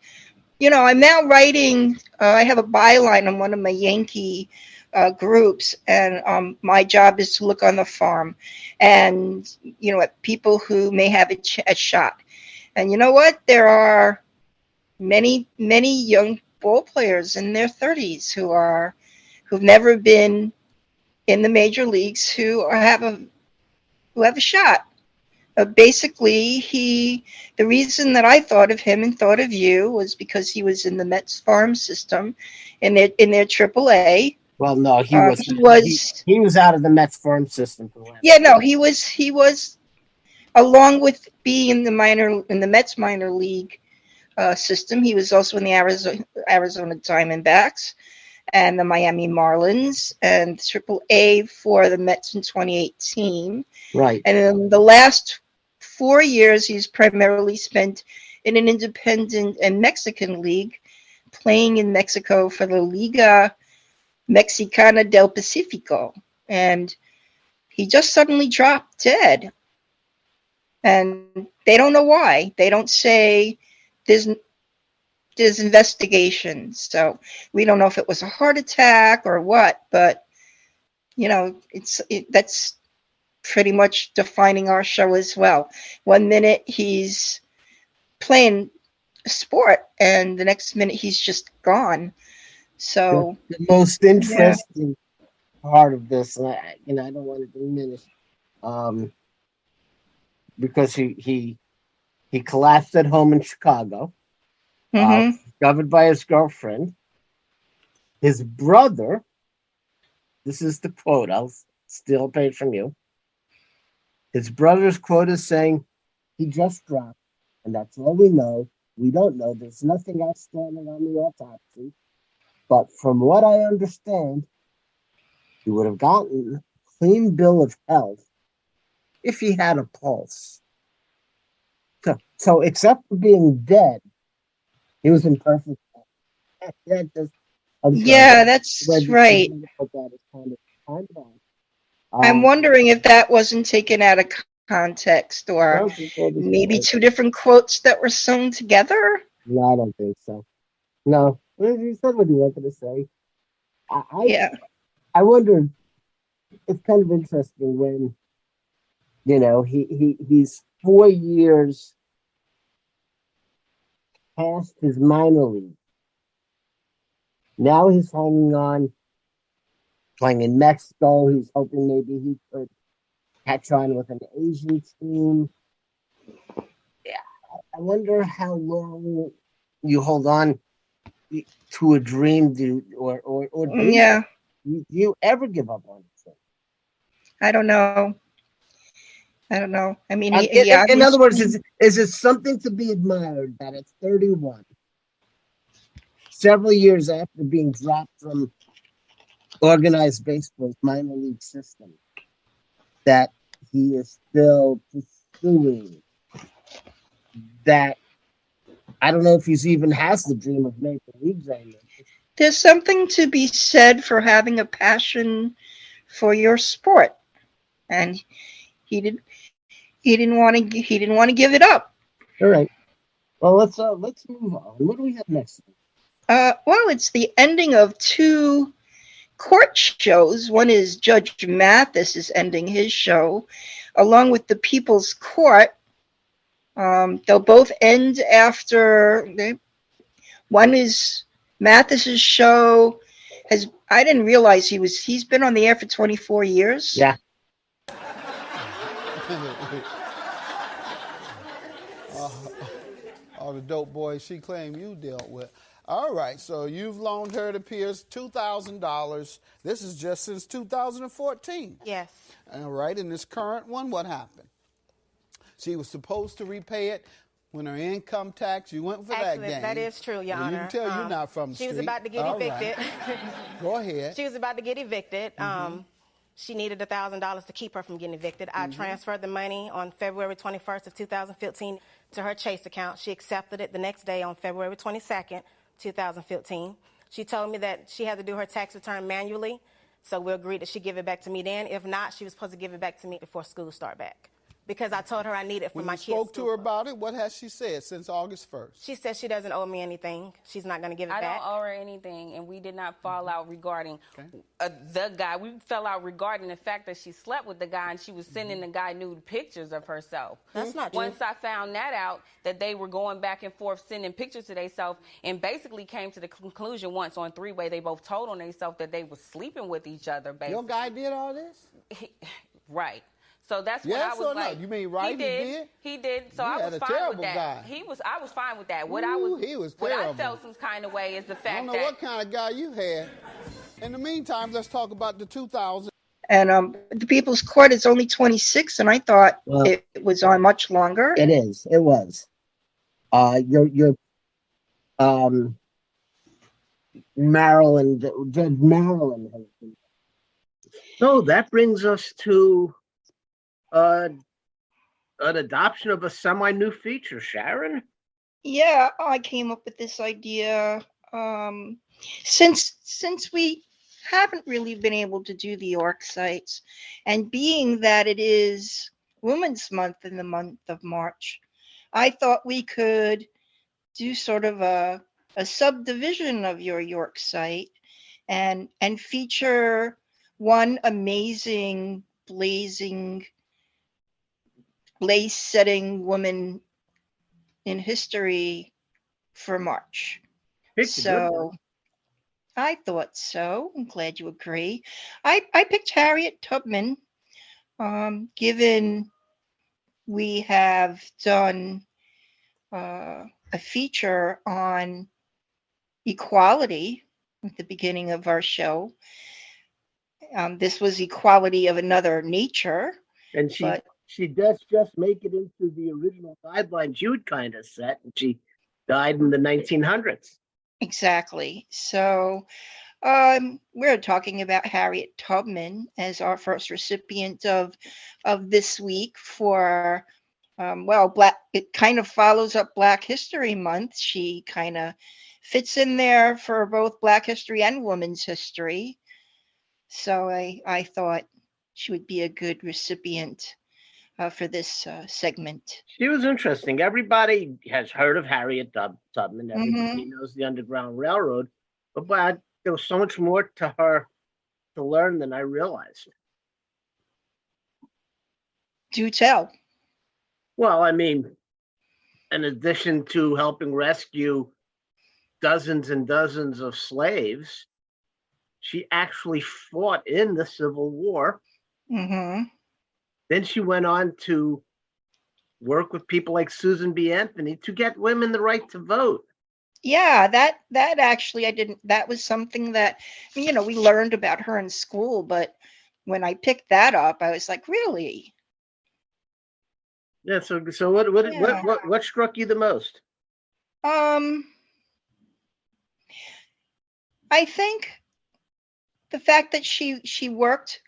I'm now writing, I have a byline on one of my Yankee groups, and my job is to look on the farm and, at people who may have a shot. And you know what? There are many, many young ball players in their 30s who've never been in the major leagues who have a shot. Basically, the reason that I thought of him and thought of you was because he was in the Mets farm system in their AAA. Well, no, he was out of the Mets farm system for the last. Yeah, no, he was along with being in the Mets minor league system. He was also in the Arizona Diamondbacks and the Miami Marlins and AAA for the Mets in 2018. Right. And in the last 4 years, he's primarily spent in an independent and Mexican league, playing in Mexico for the Liga Mexicana del Pacifico. And he just suddenly dropped dead. And they don't know why. They don't say. There's investigations. So we don't know if it was a heart attack or what, but that's pretty much defining our show as well. 1 minute he's playing a sport and the next minute he's just gone. So The most interesting part of this, and I don't want to diminish, because he collapsed at home in Chicago, hmm discovered by his girlfriend. His brother, this is the quote, I'll steal a page from you. His brother's quote is saying, he just dropped, and that's all we know. We don't know. There's nothing outstanding on the autopsy. But from what I understand, he would have gotten a clean bill of health if he had a pulse. So except for being dead, he was in perfect health. I'm sorry. yeah, that's right. Put that as kind of odd. I'm wondering if that wasn't taken out of context, or maybe No, two different quotes that were sewn together. I don't think so. No, he said what he wanted to say. Yeah. I wonder. It's kind of interesting when he's 4 years past his minor league. Now he's hanging on, playing in Mexico. He's hoping maybe he could catch on with an Asian team. Yeah, I wonder how long you hold on to a dream, do Yeah, do you ever give up on it? I don't know. I mean, In other words, is it something to be admired that at 31, several years after being dropped from organized baseball's minor league system, that he is still pursuing that? I don't know if he's even has the dream of making leagues anymore. there's something to be said for having a passion for your sport, and he didn't want to give it up. All right. Well, let's move on. What do we have next? Well, it's the ending of two court shows. One is Judge Mathis is ending his show, along with the People's Court. They'll both end after. One is Mathis's show. I didn't realize he's been on the air for 24 years. Yeah. All the dope boys she claimed you dealt with. All right, so you've loaned her, it appears, $2,000. This is just since 2014. Yes. All right, in this current one, what happened? She was supposed to repay it when her income tax, you went for Actually, that game. that is true, Your Honor. You can tell you're not from the She street. was about to get All evicted. Right. Go ahead. She was about to get evicted. She needed $1,000 to keep her from getting evicted. I transferred the money on February 21st of 2015 to her Chase account. She accepted it the next day on February 22nd, 2015. She told me that she had to do her tax return manually, so we agreed that she'd give it back to me then. If not, she was supposed to give it back to me before school start back, because I told her I need it for When my you kids. spoke to her about it, what has she said since August 1st? She said she doesn't owe me anything. She's not going to give it I back. don't owe her anything, and we did not fall out regarding the guy. We fell out regarding the fact that she slept with the guy, and she was sending the guy nude pictures of herself. That's not true. Once I found that out, that they were going back and forth sending pictures to themselves, and basically came to the conclusion once on three-way, they both told on themselves that they were sleeping with each other, basically. Your guy did all this? Right. So that's what Yes I was or no? like. You mean right, he did? He did. So You I had was a fine terrible with that. guy. I was fine with that. What he was what I terrible. felt some kind of way is the I fact don't know that what kind of guy you had. In the meantime, let's talk about the 2000. And the People's Court is only 26, and I thought it was on much longer. It is. It was. Your Maryland, Judge Maryland. So that brings us to an adoption of a semi-new feature, Sharon. Yeah, I came up with this idea since we haven't really been able to do the orc sites, and being that it is Women's Month in the month of March, I thought we could do sort of a subdivision of your York site and feature one amazing, blazing, lace-setting woman in history for March. Picked a good one. I thought so. I'm glad you agree. I picked Harriet Tubman, given we have done a feature on equality at the beginning of our show. This was equality of another nature. And but she does just make it into the original guidelines you'd kind of set, and she died in the 1900s. exactly. So we're talking about Harriet Tubman as our first recipient of this week for it kind of follows up Black History Month. She kind of fits in there for both Black history and women's history. So I thought she would be a good recipient for this segment. She was interesting. Everybody has heard of Harriet Tubman. Everybody knows the Underground Railroad, but there was so much more to her to learn than I realized. Do tell. Well, I mean, in addition to helping rescue dozens and dozens of slaves, she actually fought in the Civil War. Then she went on to work with people like Susan B. Anthony to get women the right to vote. Yeah, that actually that was something that, we learned about her in school, but when I picked that up, I was like, really? Yeah, so what struck you the most? I think the fact that she worked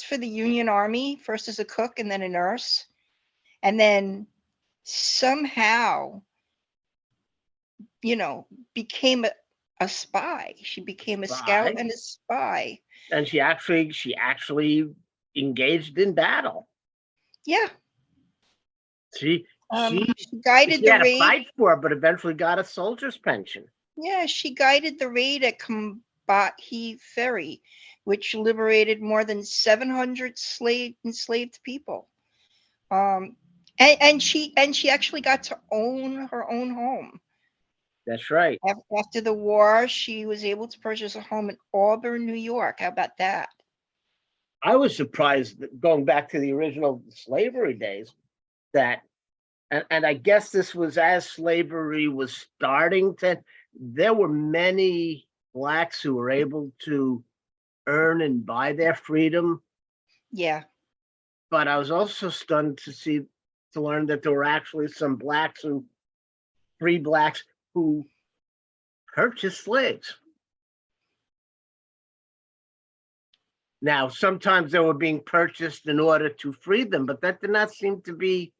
for the Union Army, first as a cook and then a nurse, and then somehow, became a spy. She became a scout and a spy. And she actually engaged in battle. Yeah. She guided the had raid. To fight for it, but eventually got a soldier's pension. Yeah, she guided the raid at Combahee Ferry, which liberated more than 700 enslaved people. And she actually got to own her own home. That's right. After the war, she was able to purchase a home in Auburn, New York. How about that? I was surprised that, going back to the original slavery days, that, and I guess this was as slavery was starting to, there were many Blacks who were able to earn and buy their freedom. Yeah. But I was also stunned to learn that there were actually some free Blacks who purchased slaves. Now, sometimes they were being purchased in order to free them, but that did not seem to be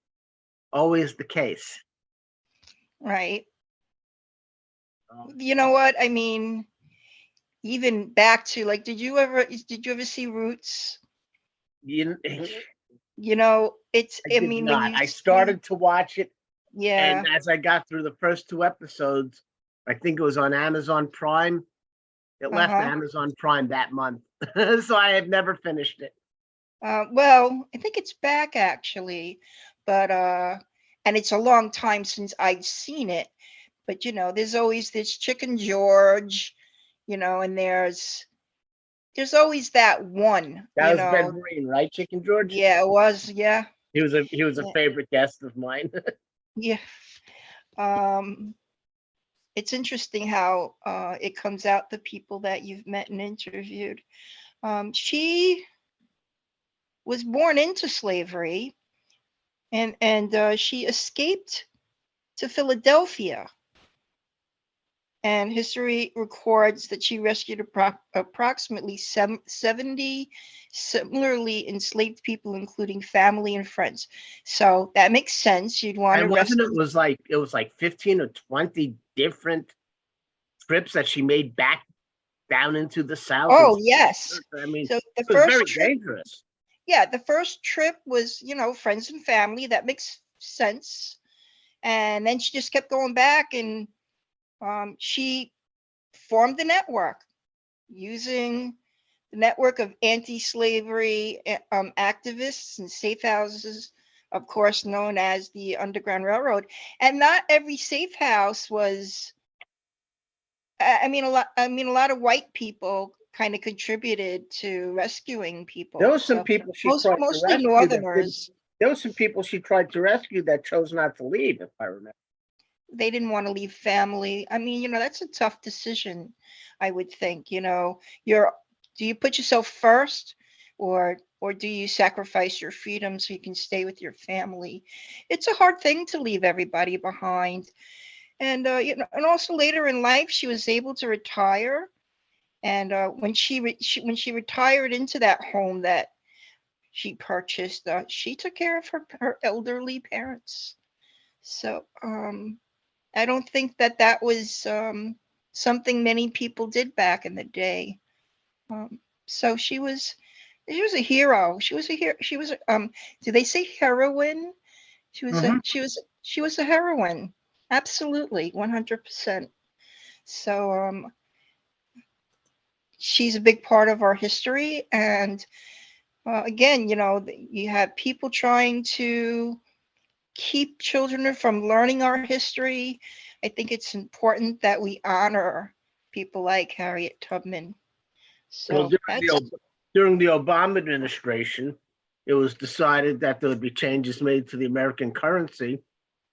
always the case. Right. You know what? I mean, even back to, like, did you ever see Roots? I started to watch it. Yeah. And as I got through the first 2 episodes, I think it was on Amazon Prime. It left Amazon Prime that month. So I had never finished it. Well, I think it's back actually, but and it's a long time since I've seen it. But there's always this Chicken George, and there's always that one. That was Ben Vereen, right? Chicken George? Yeah, it was. Yeah. He was a favorite guest of mine. Yeah. It's interesting how it comes out the people that you've met and interviewed. She was born into slavery, and she escaped to Philadelphia. And history records that she rescued approximately 70 similarly enslaved people, including family and friends. So that makes sense. You'd want to rescue. It was like 15 or 20 different trips that she made back down into the South. Oh, yes. I mean, so the it was first very trip, dangerous. Yeah, the first trip was, friends and family. That makes sense. And then she just kept going back, and she formed the network using the network of anti-slavery activists and safe houses, of course, known as the Underground Railroad. And not every safe house was I mean, a lot of white people kind of contributed to rescuing people. There were some So people she tried to mostly rescue Northerners. there were some people she tried to rescue that chose not to leave, if I remember. They didn't want to leave family. I mean, that's a tough decision, I would think. Do you put yourself first, or do you sacrifice your freedom so you can stay with your family? It's a hard thing to leave everybody behind. And and also later in life, she was able to retire. And when when she retired into that home that she purchased, she took care of her elderly parents. So I don't think that was something many people did back in the day. So she was a hero. She was a hero. She was do they say heroine? She was a heroine. Absolutely, 100%. So she's a big part of our history. And again, you have people trying to keep children from learning our history. I think it's important that we honor people like Harriet Tubman. So during the Obama administration, it was decided that there would be changes made to the American currency,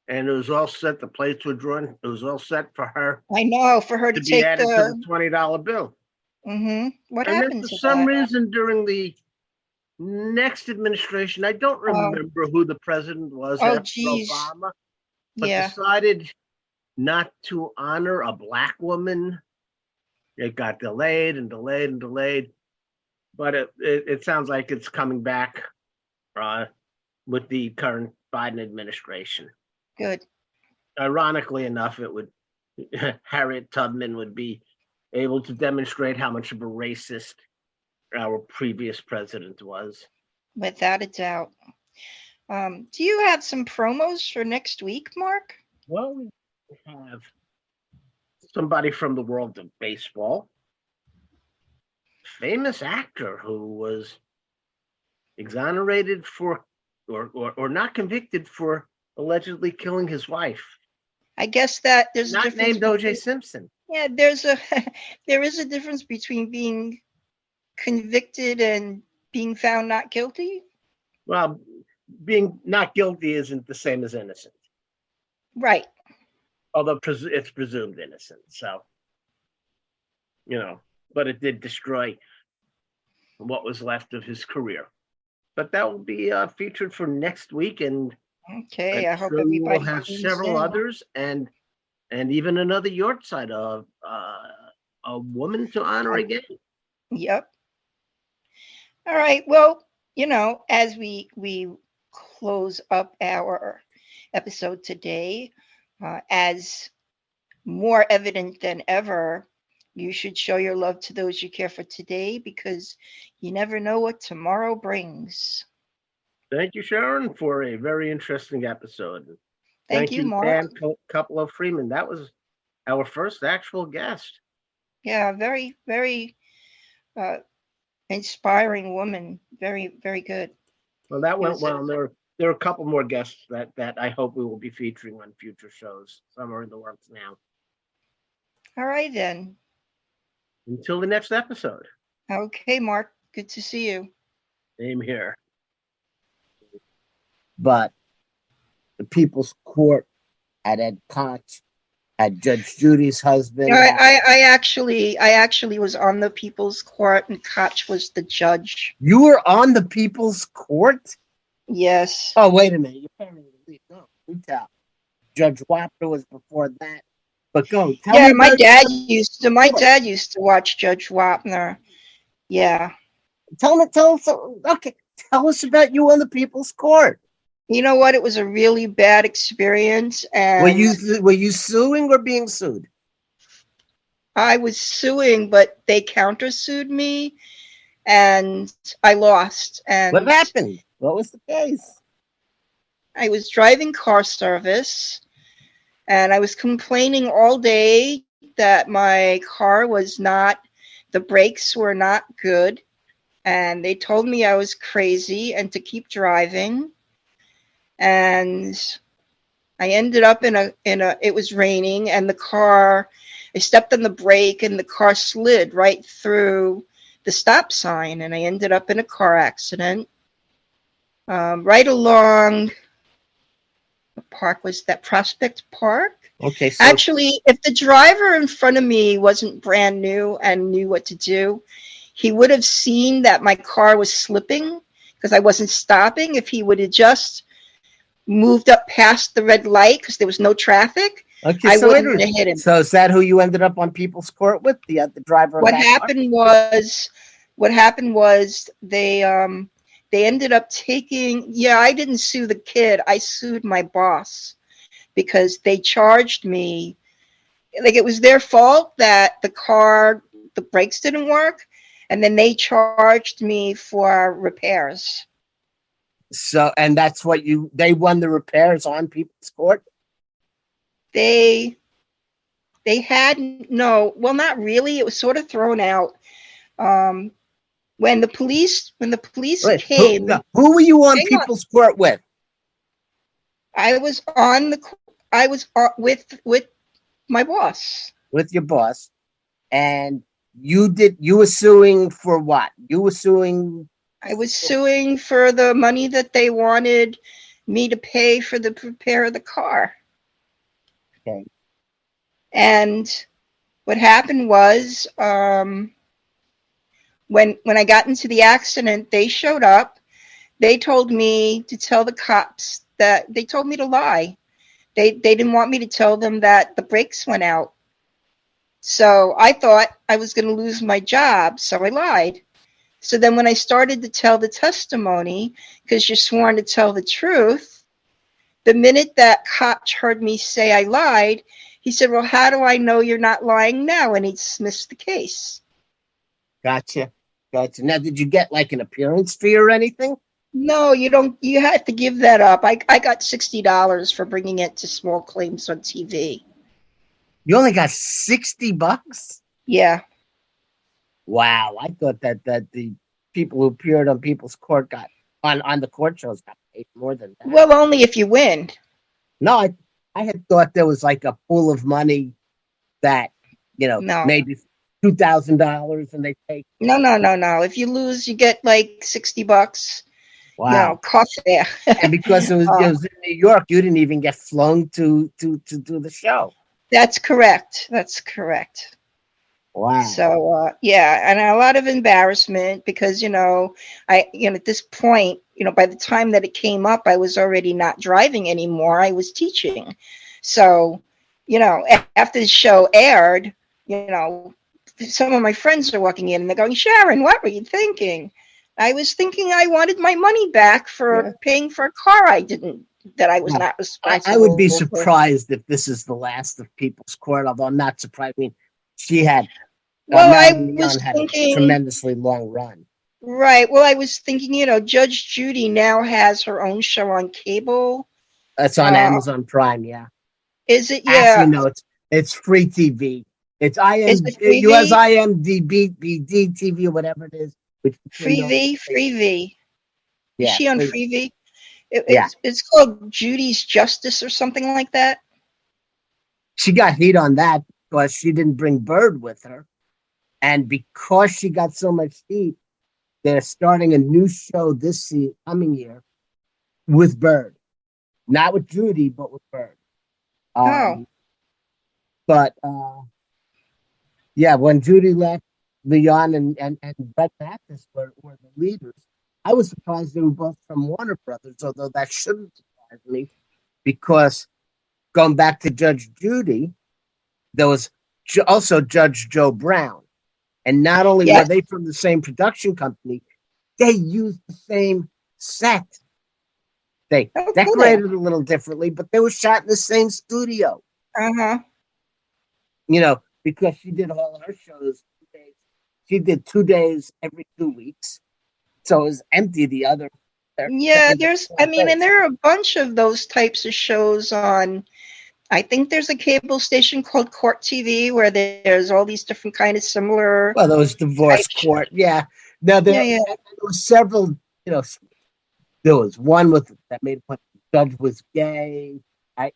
and it was all set. The plates were drawn. It was all set for her. I know, for her to be take added to the $20 bill. What and happened then for to some that? reason during the next administration, I don't remember who the president was after Obama, but decided not to honor a Black woman. It got delayed and delayed and delayed, but it sounds like it's coming back with the current Biden administration. Good. Ironically enough, Harriet Tubman would be able to demonstrate how much of a racist our previous president was. Without a doubt. Do you have some promos for next week, Mark? Well, we have somebody from the world of baseball, famous actor who was exonerated for or not convicted for allegedly killing his wife. I guess that there's not a difference. Named O.J. Simpson. Yeah, there is a difference between being convicted and being found not guilty. Well, being not guilty isn't the same as innocent. Right. Although it's presumed innocent. So, but it did destroy what was left of his career. But that will be featured for next week. And okay, I hope everybody will have several others and even another York side of a woman to honor again. Yep. All right. Well, as we close up our episode today, as more evident than ever, you should show your love to those you care for today, because you never know what tomorrow brings. Thank you, Sharon, for a very interesting episode. Thank you, Mark. Ann Cupolo Freeman. That was our first actual guest. Yeah, very, very inspiring woman. Very, very good. Well, that went well. There are a couple more guests that I hope we will be featuring on future shows. Some are in the works now. All right, then. Until the next episode. Okay, Mark. Good to see you. Same here. But the People's Court at Ed Koch, at Judge Judy's husband. I actually was on the People's Court, and Koch was the judge. You were on the People's Court? Yes. Oh, wait a minute. You're planning to leave. No, you tell. Judge Wapner was before that. But go. Tell me. My dad used to watch Judge Wapner. Yeah. Tell us. Okay. Tell us about you on the People's Court. You know what? It was a really bad experience. And were you suing or being sued? I was suing, but they countersued me, and I lost. And what happened? What was the case? I was driving car service, and I was complaining all day that my car the brakes were not good, and they told me I was crazy and to keep driving. And I ended up it was raining, and the car I stepped on the brake and the car slid right through the stop sign, and I ended up in a car accident. Right along, what park was that? Prospect Park? Okay. So Actually, if the driver in front of me wasn't brand new and knew what to do, he would have seen that my car was slipping because I wasn't stopping. If he would have just moved up past the red light because there was no traffic, okay, I so wouldn't have hit him. So is that who you ended up on People's Court with? The driver of What that happened was they ended up taking, I didn't sue the kid. I sued my boss because they charged me, like it was their fault that the brakes didn't work, and then they charged me for repairs. So, and that's what they won the repairs on People's Court? They had not really. It was sort of thrown out. When the police Wait, came, who were you on hang on. People's Court with? I was with my boss. With your boss, and you were suing for what? You were suing. I was suing for the money that they wanted me to pay for the repair of the car. Okay. And what happened was, when I got into the accident, they showed up. They told me to tell the cops that they told me to lie. They didn't want me to tell them that the brakes went out. So I thought I was going to lose my job, so I lied. So then when I started to tell the testimony, because you're sworn to tell the truth, the minute that cop heard me say I lied, he said, well, how do I know you're not lying now? And he dismissed the case. Gotcha. Now, did you get like an appearance fee or anything? No, you don't. You had to give that up. I got $60 for bringing it to small claims on TV. You only got $60? Yeah. Wow, I thought that the people who appeared on People's Court got on the court shows got paid more than that. Well, only if you win. No, I had thought there was like a pool of money that No. maybe $2,000 and they take. No. If you lose, you get like $60. Wow. Coffee. And because it was in New York, you didn't even get flown to do the show. That's correct. Wow. So and a lot of embarrassment because at this point, by the time that it came up, I was already not driving anymore. I was teaching. So, after the show aired, some of my friends are walking in and they're going, Sharon, what were you thinking? I was thinking I wanted my money back for paying for a car that I was not responsible. I would be surprised if this is the last of People's Court, although I'm not surprised. I mean, she had, I was thinking, a tremendously long run. Right. Well, I was thinking, Judge Judy now has her own show on cable. It's on Amazon Prime, yeah. Is it? Yeah. Actually, no, it's free TV. It's US IMDb TV or whatever it is. Freevee. Yeah, is she on Freevee? It's called Judy's Justice or something like that. She got heat on that because she didn't bring Bird with her. And because she got so much heat, they're starting a new show this coming year with Bird. Not with Judy, but with Bird. But, when Judy left, Leon and Brett Mathis were the leaders. I was surprised they were both from Warner Brothers, although that shouldn't surprise me, because going back to Judge Judy, there was also Judge Joe Brown. And not only were they from the same production company, they used the same set. They decorated a little differently, but they were shot in the same studio. Uh-huh. Because she did all her shows 2 days. She did 2 days every 2 weeks. So it was empty the other. Yeah, and there are a bunch of those types of shows on, I think there's a cable station called Court TV where there's all these different kind of similar. Well, there was Divorce Court. Yeah. Now there was several, there was one that made a point. The judge was gay. I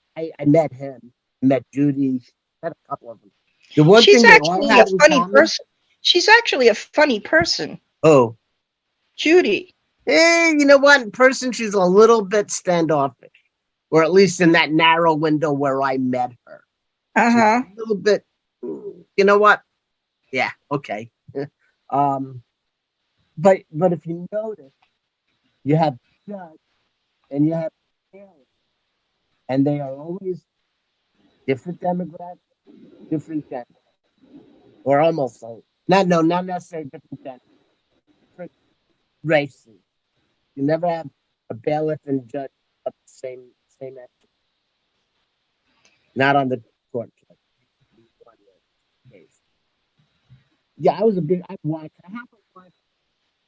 met him. I met Judy. Met a couple of them. The one She's thing they all actually a had in funny common. person. She's actually a funny person, Oh, Judy. you know what? In person, she's a little bit standoffish, or at least in that narrow window where I met her. She's Uh-huh. a little bit. You know what? Yeah. Okay. But if you notice, you have Judge and you have Sharon, and they are always different demographics, different genders, or almost so. Not necessarily different genders, different races. You never have a bailiff and judge of the same age. Not on the court case. Yeah, I watched. I haven't watched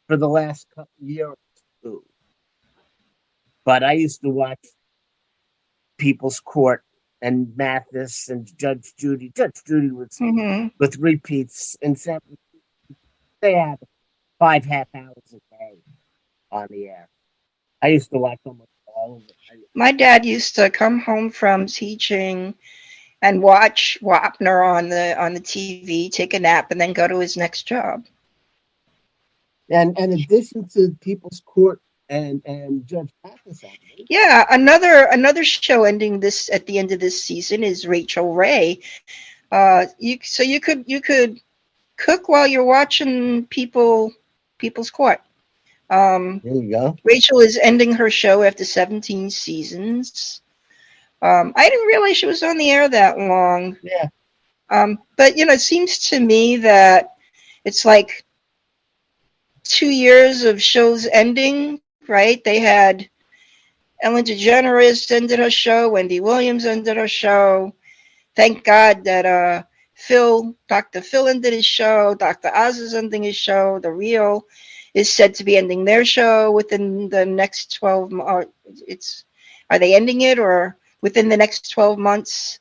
for the last year or two, but I used to watch People's Court and Mathis and Judge Judy. Judge Judy was Mm-hmm. with repeats in San Francisco. They had 5 half hours a day on the air. I used to watch almost all of it. My dad used to come home from teaching and watch Wapner on the TV, take a nap, and then go to his next job. And in addition to People's Court and Judge Mathis, Yeah, another show ending this at the end of this season is Rachel Ray. You could cook while you're watching People's Court. there you go. Rachel is ending her show after 17 seasons. I didn't realize she was on the air that long. Yeah. But it seems to me that it's like 2 years of shows ending, right? They had Ellen DeGeneres ended her show, Wendy Williams ended her show. Thank God that Dr. Phil ended his show, Dr. Oz is ending his show, The Real is said to be ending their show within the next 12 months. Are they ending it or within the next 12 months?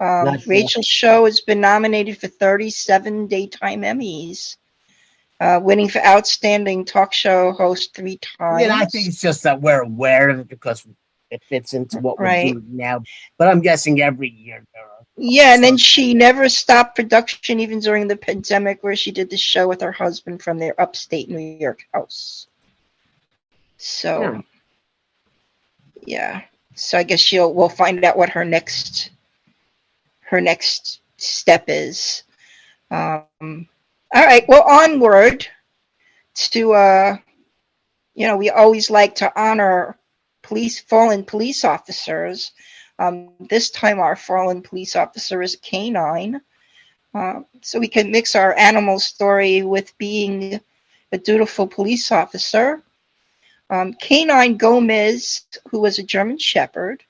Rachel's show has been nominated for 37 daytime Emmys, winning for Outstanding Talk Show Host 3 times. Yeah, I think it's just that we're aware of it because it fits into what we're doing now. But I'm guessing every year there are. Yeah, and then she never stopped production even during the pandemic where she did the show with her husband from their upstate New York house. So, yeah. So I guess we'll find out what her next step is. All right, well, onward to, we always like to honor fallen police officers. This time our fallen police officer is a canine. So we can mix our animal story with being a dutiful police officer. Canine Gomez, who was a German Shepherd.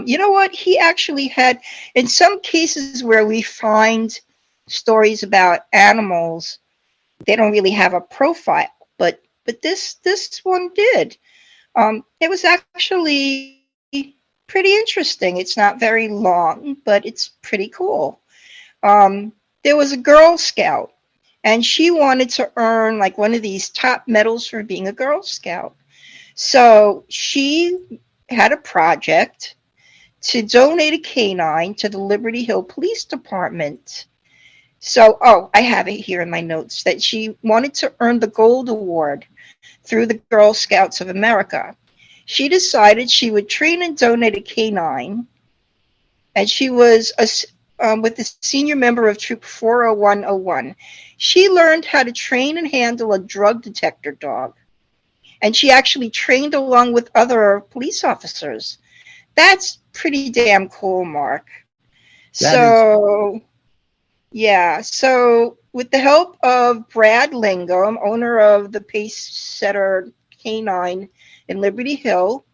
You know what? He actually had, in some cases where we find stories about animals, they don't really have a profile, but this one did. It was actually pretty interesting. It's not very long, but it's pretty cool. There was a Girl Scout, and she wanted to earn like one of these top medals for being a Girl Scout. So she had a project to donate a canine to the Liberty Hill Police Department. So, I have it here in my notes that she wanted to earn the Gold Award through the Girl Scouts of America. She decided she would train and donate a canine, and she was with the senior member of Troop 40101. She learned how to train and handle a drug detector dog, and she actually trained along with other police officers. That's pretty damn cool, Mark. So with the help of Brad Lingam, owner of the Pace Setter Canine in Liberty Hill,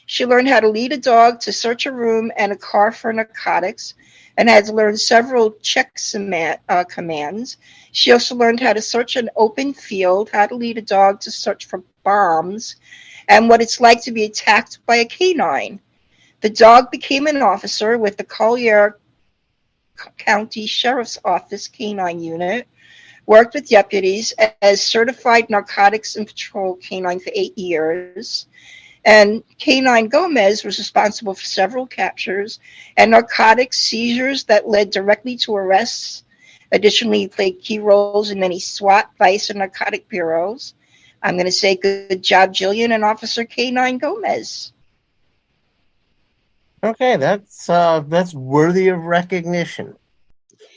she learned how to lead a dog to search a room and a car for narcotics, and has learned several check commands. She also learned how to search an open field, how to lead a dog to search for bombs, and what it's like to be attacked by a canine. The dog became an officer with the Collier County Sheriff's Office Canine Unit, worked with deputies as certified narcotics and patrol canine for 8 years. And K9 Gomez was responsible for several captures and narcotic seizures that led directly to arrests. Additionally, he played key roles in many SWAT, vice, and narcotic bureaus. I'm going to say good job, Jillian and Officer K9 Gomez. Okay, that's worthy of recognition.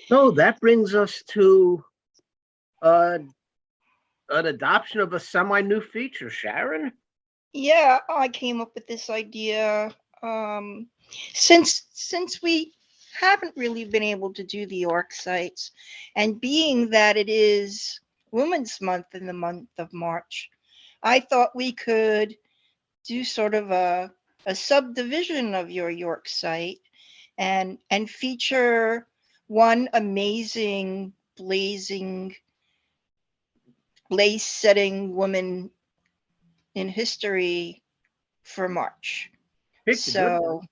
So that brings us to an adoption of a semi-new feature, Sharon. Yeah, I came up with this idea. Since we haven't really been able to do the York sites, and being that it is Women's Month in the month of March, I thought we could do sort of a subdivision of your York site and feature one amazing blazing blaze setting woman in history for March. So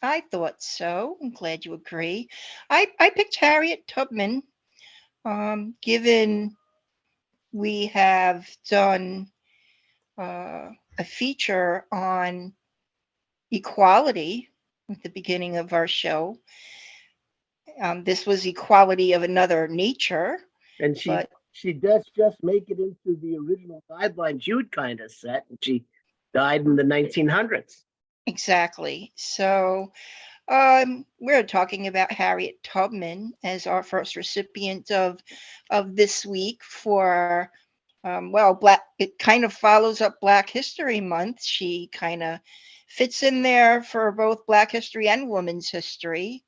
I thought so. I'm glad you agree. I picked Harriet Tubman, given we have done a feature on equality at the beginning of our show. This was equality of another nature. And she does just make it into the original guidelines you'd kind of set, and she died in the 1900s. Exactly. So we're talking about Harriet Tubman as our first recipient of this week for Black. It kind of follows up Black History Month. She kind of fits in there for both Black history and women's history.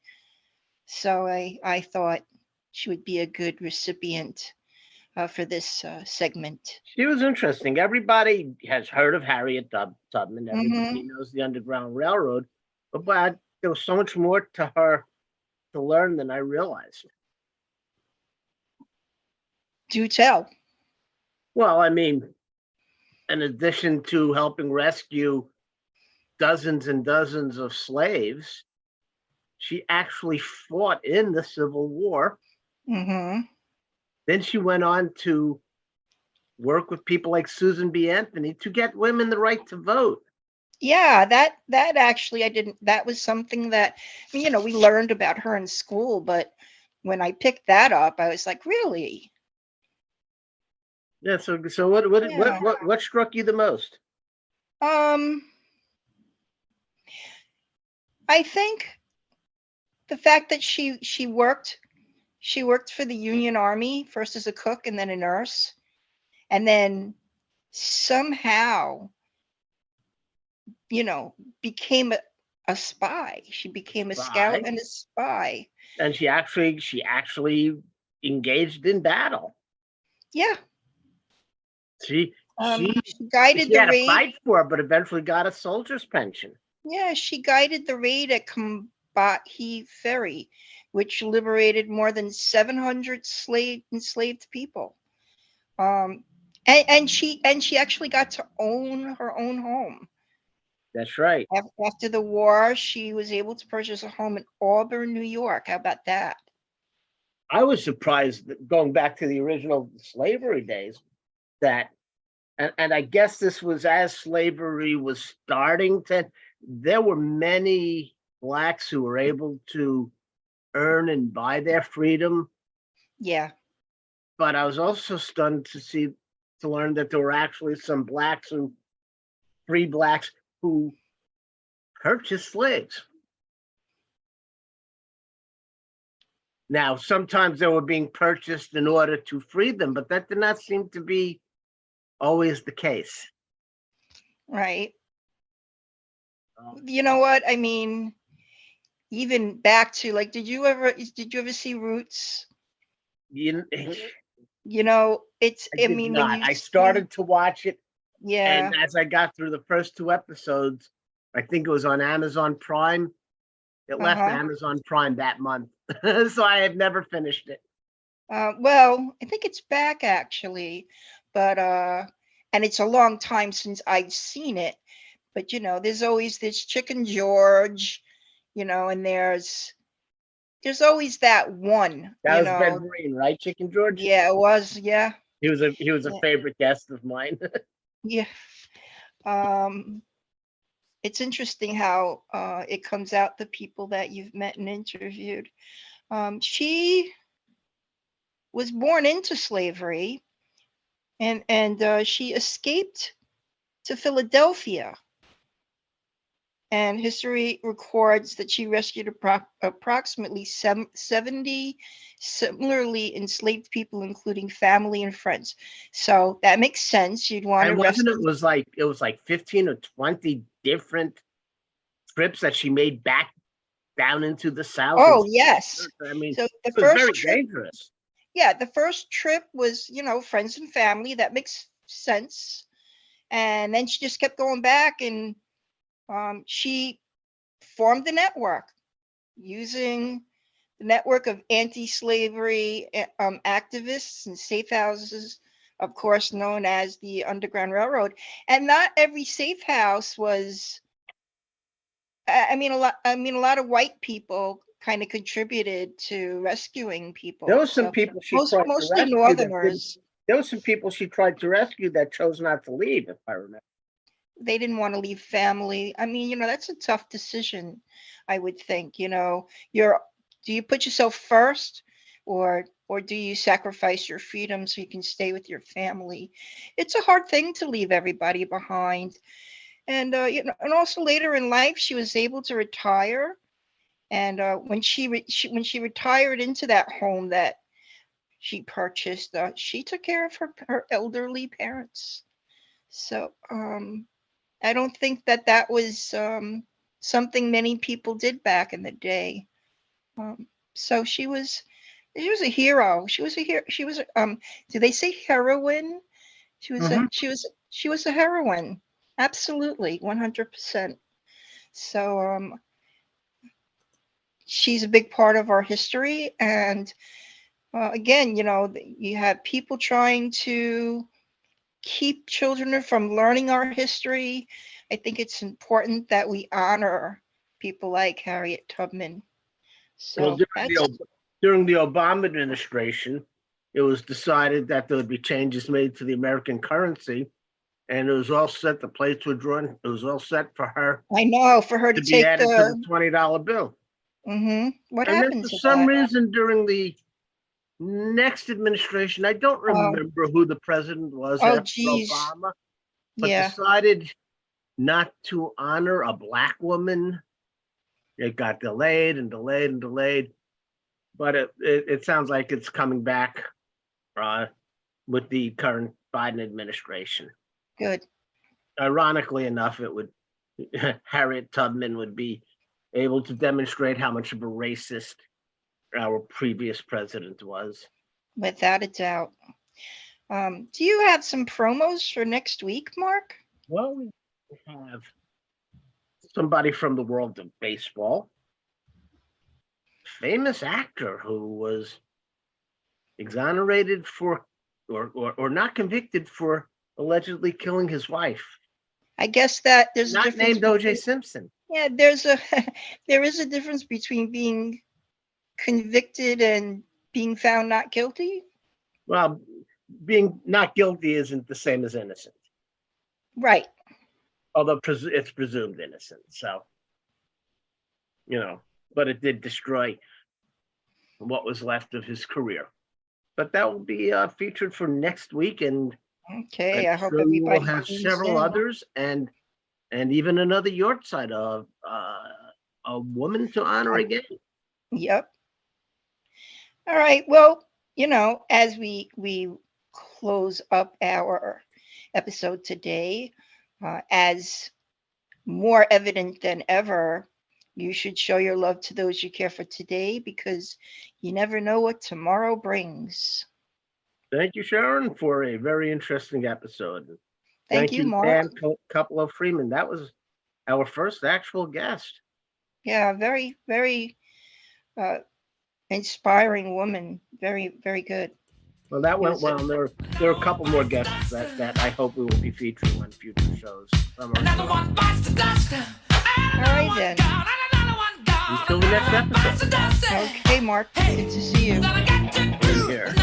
So I thought she would be a good recipient for this segment. She was interesting. Everybody has heard of Harriet Tubman. Everybody knows the Underground Railroad, but there was so much more to her to learn than I realized. Do tell. Well, I mean, in addition to helping rescue dozens and dozens of slaves, she actually fought in the Civil War. Mm-hmm. Then she went on to work with people like Susan B. Anthony to get women the right to vote. Yeah, that actually that was something that, we learned about her in school, but when I picked that up, I was like, really? Yeah, so what struck you the most? I think the fact that she worked for the Union Army, first as a cook and then a nurse, and then somehow became a spy. She became a scout and a spy. And she actually engaged in battle. Yeah. She guided the raid. She had to fight for it, but eventually got a soldier's pension. Yeah, she guided the raid at Combahee Ferry, which liberated more than 700 enslaved people. And she actually got to own her own home. That's right. After the war, she was able to purchase a home in Auburn, New York. How about that? I was surprised that, going back to the original slavery days, that, and I guess this was as slavery was starting to, there were many Blacks who were able to earn and buy their freedom. Yeah. But I was also stunned to learn that there were actually some free Blacks who purchased slaves. Now, sometimes they were being purchased in order to free them, but that did not seem to be always the case. Right. You know what? I mean, even back to, like, did you ever see Roots? I started to watch it. Yeah. And as I got through the first 2 episodes, I think it was on Amazon Prime. It left Amazon Prime that month. So I have never finished it. Well, I think it's back actually, but and it's a long time since I've seen it. But there's always this Chicken George, and there's always that one. That was Ben Green, right? Chicken George? Yeah, it was. Yeah. He was a favorite guest of mine. Yeah. It's interesting how it comes out the people that you've met and interviewed. She was born into slavery, and she escaped to Philadelphia. And history records that she rescued approximately 70 similarly enslaved people, including family and friends. So that makes sense. You'd want to And wasn't rescue. it was like 15 or 20 different trips that she made back down into the South? Oh, yes. I mean, So the it was first very trip, dangerous. yeah, the first trip was, friends and family. That makes sense. And then she just kept going back, and she formed the network using the network of anti-slavery activists and safe houses, of course, known as the Underground Railroad. And not every safe house was. A lot of white people kind of contributed to rescuing people. There was some people she tried to mostly rescue. Northerners. There was some people she tried to rescue that chose not to leave, if I remember. They didn't want to leave family. That's a tough decision, I would think. Do you put yourself first, or do you sacrifice your freedom so you can stay with your family? It's a hard thing to leave everybody behind. And and also later in life, she was able to retire. And when she retired into that home that she purchased, she took care of her elderly parents. So I don't think that was something many people did back in the day. So she was a hero. She was a hero. She was do they say heroine? She was she was a heroine. Absolutely, 100%. So she's a big part of our history. And again, you have people trying to keep children from learning our history. I think it's important that we honor people like Harriet Tubman. So during the Obama administration, it was decided that there would be changes made to the American currency, and it was all set. The plates were drawn. It was all set for her. I know, for her to be take added to the $20 bill. What and happened then for to some that? reason during the next administration, I don't remember who the president was after Obama, but decided not to honor a black woman. It got delayed and delayed and delayed, but it sounds like it's coming back with the current Biden administration. Good. Ironically enough, Harriet Tubman would be able to demonstrate how much of a racist our previous president was. Without a doubt. Do you have some promos for next week, Mark? Well, we have somebody from the world of baseball, famous actor who was exonerated for or not convicted for allegedly killing his wife. I guess that there's not a difference named O.J. Simpson. Yeah, there is a difference between being convicted and being found not guilty. Well, being not guilty isn't the same as innocent. Right. Although it's presumed innocent. So, but it did destroy what was left of his career. But that will be featured for next week. And okay, I hope everybody will have several others and even another Yortzeit of a woman to honor again. Yep. All right. Well, as we close up our episode today, as more evident than ever, you should show your love to those you care for today, because you never know what tomorrow brings. Thank you, Sharon, for a very interesting episode. Thank you, Mark. Ann Cupolo Freeman. That was our first actual guest. Yeah, very, very inspiring woman. Very, very good. Well, that went well. There are a couple more guests that I hope we will be featuring on future shows. Another one bites the dust. All right, then. Until the next episode. Okay, Mark. Good to see you. Take care.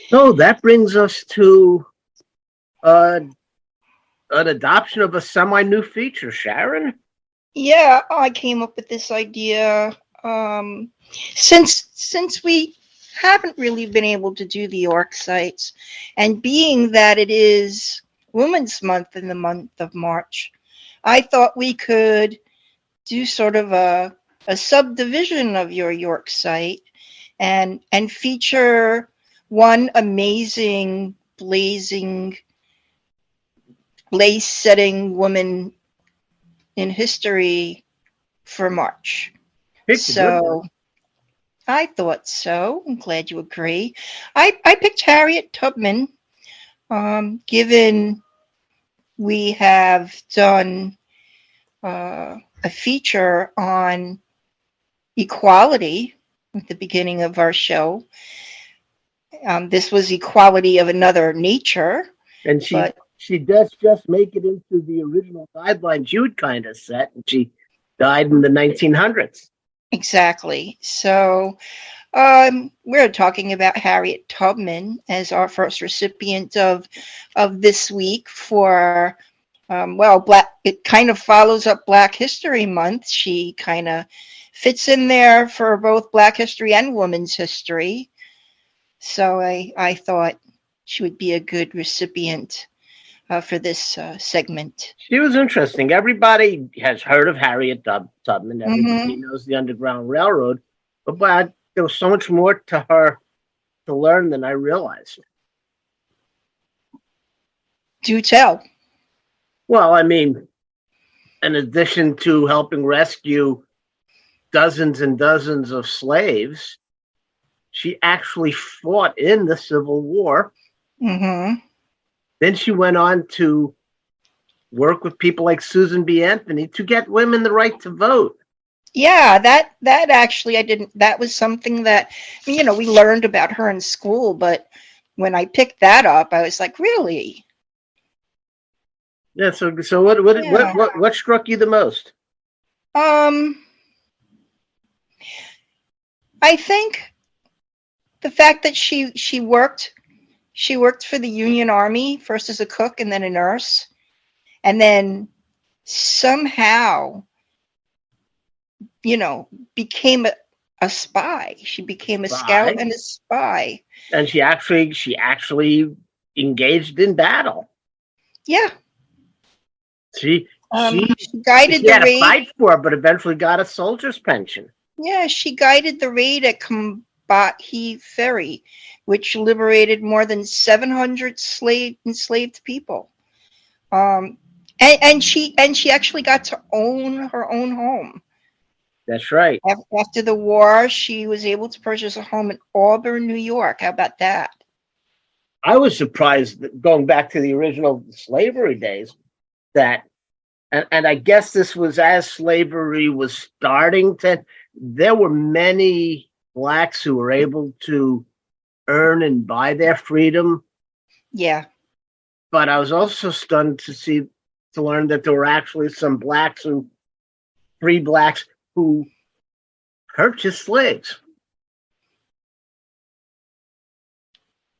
So that brings us to an adoption of a semi-new feature, Sharon. Yeah, I came up with this idea since we haven't really been able to do the York sites, and being that it is Women's Month in the month of March, I thought we could do sort of a subdivision of your York site and feature one amazing, blazing, lace-setting woman in history for March. So I thought so. I'm glad you agree. I picked Harriet Tubman, given we have done a feature on equality at the beginning of our show. This was equality of another nature. And she does just make it into the original guidelines you'd kind of set, and she died in the 1900s. Exactly. So we're talking about Harriet Tubman as our first recipient of this week for, it kind of follows up Black History Month. She kind of fits in there for both Black history and women's history. So I thought she would be a good recipient for this segment. She was interesting. Everybody has heard of Harriet Tubman. Everybody knows the Underground Railroad, but there was so much more to her to learn than I realized. Do tell. Well, I mean, in addition to helping rescue dozens and dozens of slaves, she actually fought in the Civil War. Mm-hmm. Then she went on to work with people like Susan B. Anthony to get women the right to vote. Yeah, that actually that was something that, we learned about her in school, but when I picked that up, I was like, really? Yeah, so what struck you the most? I think the fact that she worked for the Union Army, first as a cook and then a nurse, and then somehow, became a spy. She became a scout and a spy. And she actually engaged in battle. Yeah. She guided the raid. She had to fight for it, but eventually got a soldier's pension. Yeah, she guided the raid at Combahee Ferry, which liberated more than 700 enslaved people. And she actually got to own her own home. That's right. After the war, she was able to purchase a home in Auburn, New York. How about that? I was surprised that, going back to the original slavery days, that, and I guess this was as slavery was starting to, there were many blacks who were able to earn and buy their freedom. Yeah. But I was also stunned to learn that there were actually some free blacks who purchased slaves.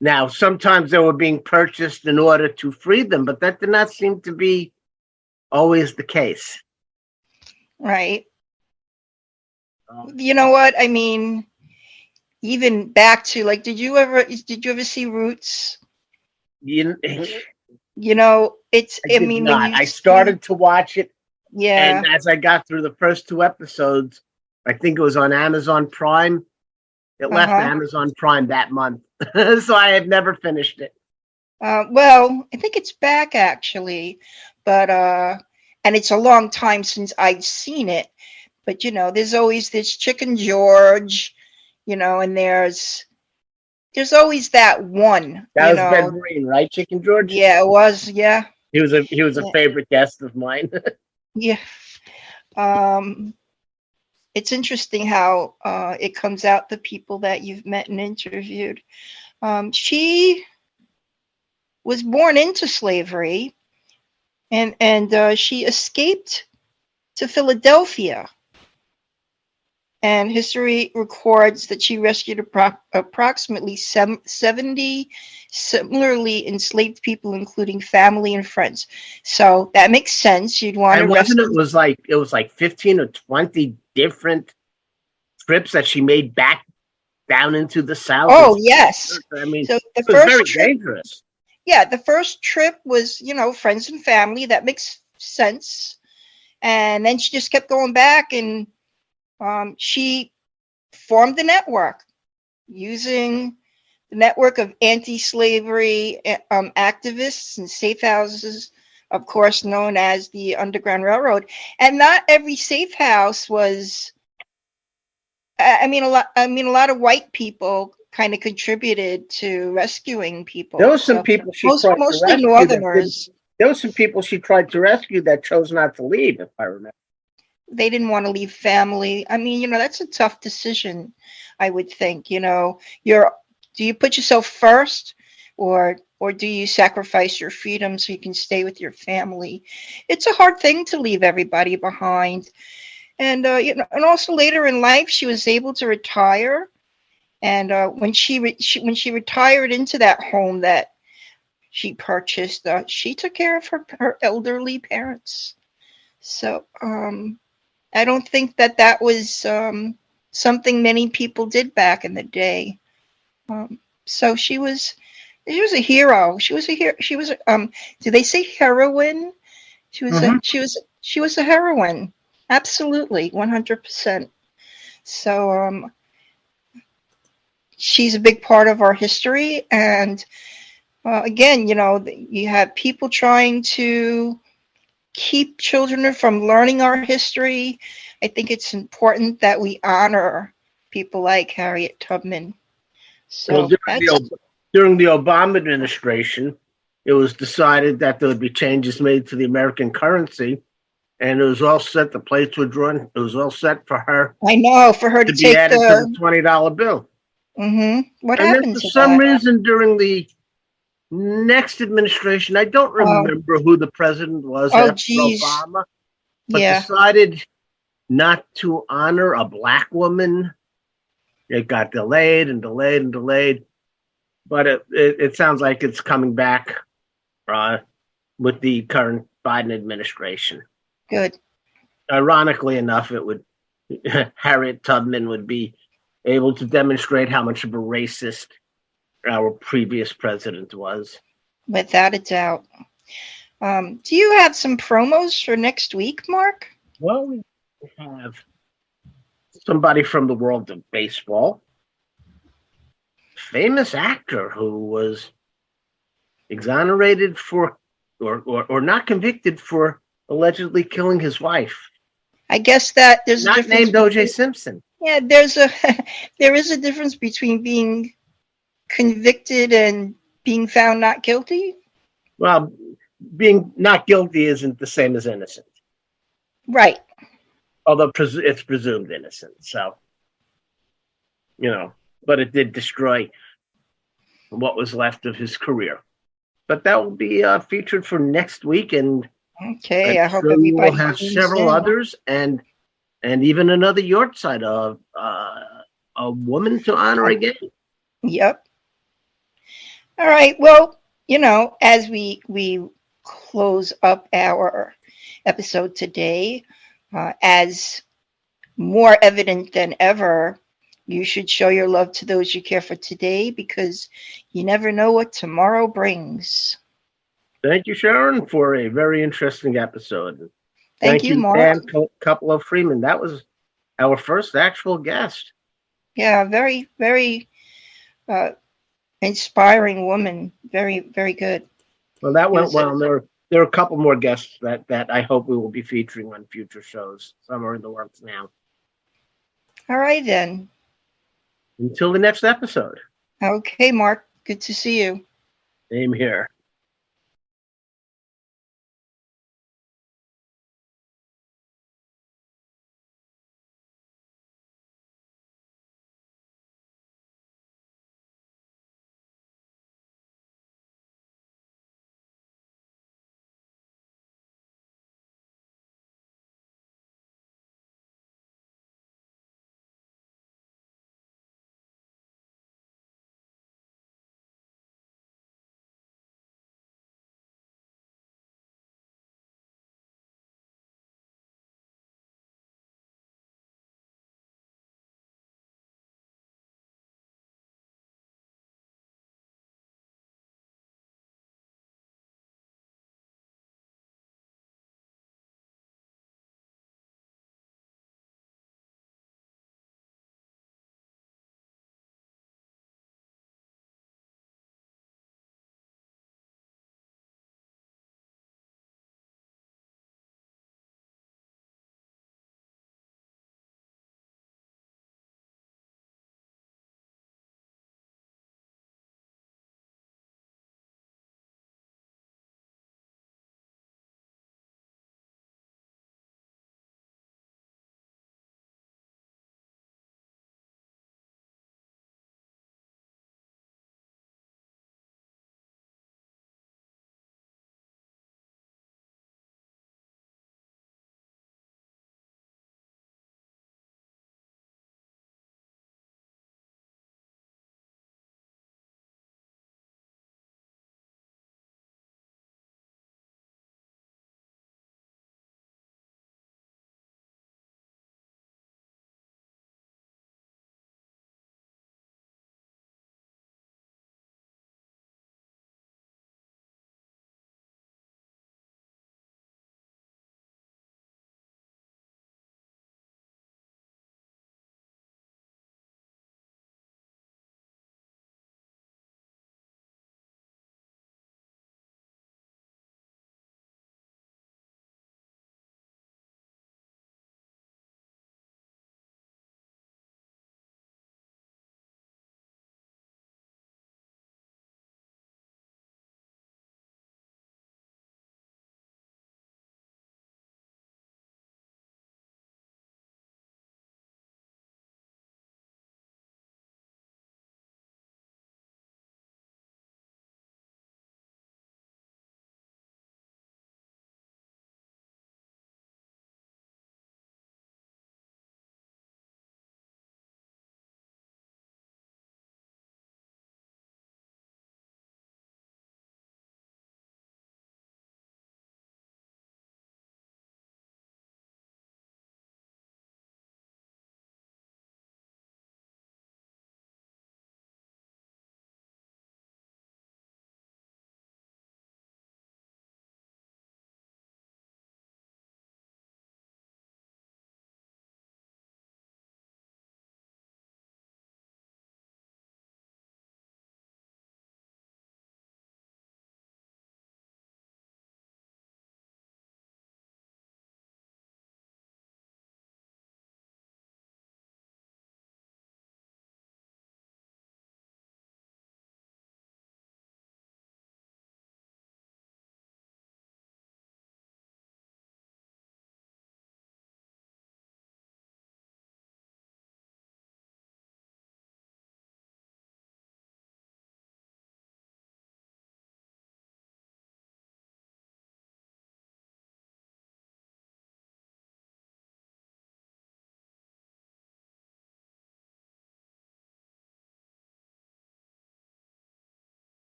Now, sometimes they were being purchased in order to free them, but that did not seem to be always the case. Right. You know what? I mean, even back to, like, did you ever see Roots? I started to watch it. Yeah. And as I got through the first 2 episodes, I think it was on Amazon Prime. It left Amazon Prime that month. So I had never finished it. Well, I think it's back actually, but and it's a long time since I've seen it. But there's always this Chicken George, and there's always that one. That was Ben Green, right? Chicken George? Yeah, it was. Yeah. He was a favorite guest of mine. Yeah. It's interesting how it comes out the people that you've met and interviewed. She was born into slavery, and, she escaped to Philadelphia. And history records that she rescued approximately 70 similarly enslaved people, including family and friends. So that makes sense. You'd want to And wasn't rescue. it was like 15 or 20 different trips that she made back down into the South? Oh, yes. I mean, So the it was first very trip, dangerous. yeah, the first trip was, friends and family. That makes sense. And then she just kept going back, and she formed the network using the network of anti-slavery activists and safe houses, of course, known as the Underground Railroad. And not every safe house was. I mean, a lot of white people kind of contributed to rescuing people. There were some So people she tried to mostly rescue. Northerners. There were some people she tried to rescue that chose not to leave, if I remember. They didn't want to leave family. I mean, that's a tough decision, I would think. Do you put yourself first, or do you sacrifice your freedom so you can stay with your family? It's a hard thing to leave everybody behind. And and also later in life, she was able to retire. And when she retired into that home that she purchased, she took care of her elderly parents. So I don't think that was something many people did back in the day. So she was a hero. She was a hero. She was do they say heroine? She was a heroine. Absolutely, 100%. So she's a big part of our history. And again, you have people trying to keep children from learning our history. I think it's important that we honor people like Harriet Tubman. Well, So during the Obama administration, it was decided that there would be changes made to the American currency, and it was all set. The plates were drawn. It was all set for her. I know, for her to be take added to the $20 bill. What And then happened for to some that? reason during the next administration, I don't remember who the president was after Geez. Obama, but Yeah. decided not to honor a black woman. It got delayed and delayed and delayed, but it sounds like it's coming back with the current Biden administration. Good. Ironically enough, Harriet Tubman would be able to demonstrate how much of a racist our previous president was. Without a doubt. Do you have some promos for next week, Mark? Well, we have somebody from the world of baseball, famous actor who was exonerated for or not convicted for allegedly killing his wife. I guess that there's not a difference named O.J. Simpson. Yeah, there is a difference between being convicted and being found not guilty. Well, being not guilty isn't the same as innocent. Right. Although it's presumed innocent. So, but it did destroy what was left of his career. But that will be featured for next week. And okay, I hope everybody will have several others and even another yard side of a woman to honor again. Yep. All right. Well, as we close up our episode today, as more evident than ever, you should show your love to those you care for today, because you never know what tomorrow brings. Thank you, Sharon, for a very interesting episode. Thank you, Mark. Ann Cupolo Freeman. That was our first actual guest. Yeah, very, very inspiring woman. Very, very good. Well, that went well. There are a couple more guests that I hope we will be featuring on future shows. Some are in the works now. All right, then. Until the next episode. Okay, Mark. Good to see you. Same here.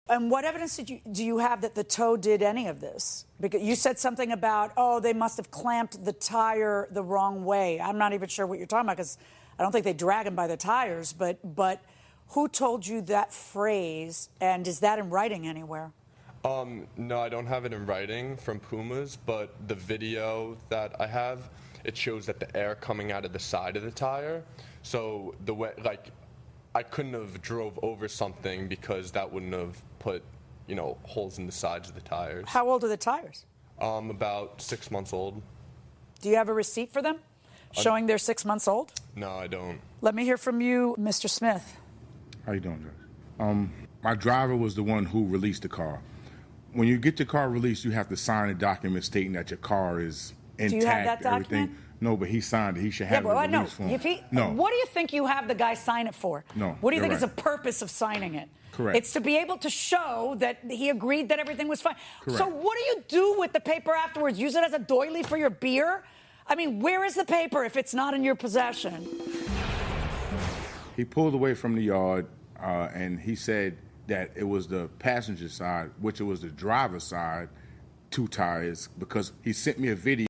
And what evidence do you have that the tow did any of this? Because you said something about, oh, they must have clamped the tire the wrong way. I'm not even sure what you're talking about because I don't think they drag him by the tires. But who told you that phrase, and is that in writing anywhere? No, I don't have it in writing from Pumas, but the video that I have, it shows that the air coming out of the side of the tire. So the way, like, I couldn't have drove over something because that wouldn't have put, you know, holes in the sides of the tires. How old are the tires? About 6 months old. Do you have a receipt for them showing they're 6 months old? No, I don't. Let me hear from you, Mr. Smith. How you doing, Judge? My driver was the one who released the car. When you get your car released, you have to sign a document stating that your car is intact. Do you have that everything. document? No, but he signed it. He should have a release form. No. What do you think you have the guy sign it for? No. What do you think you're is the right. purpose of signing it? Correct. It's to be able to show that he agreed that everything was fine. Correct. So what do you do with the paper afterwards? Use it as a doily for your beer? I mean, where is the paper if it's not in your possession? He pulled away from the yard, and he said that it was the passenger side, which it was the driver's side, 2 tires, because he sent me a video.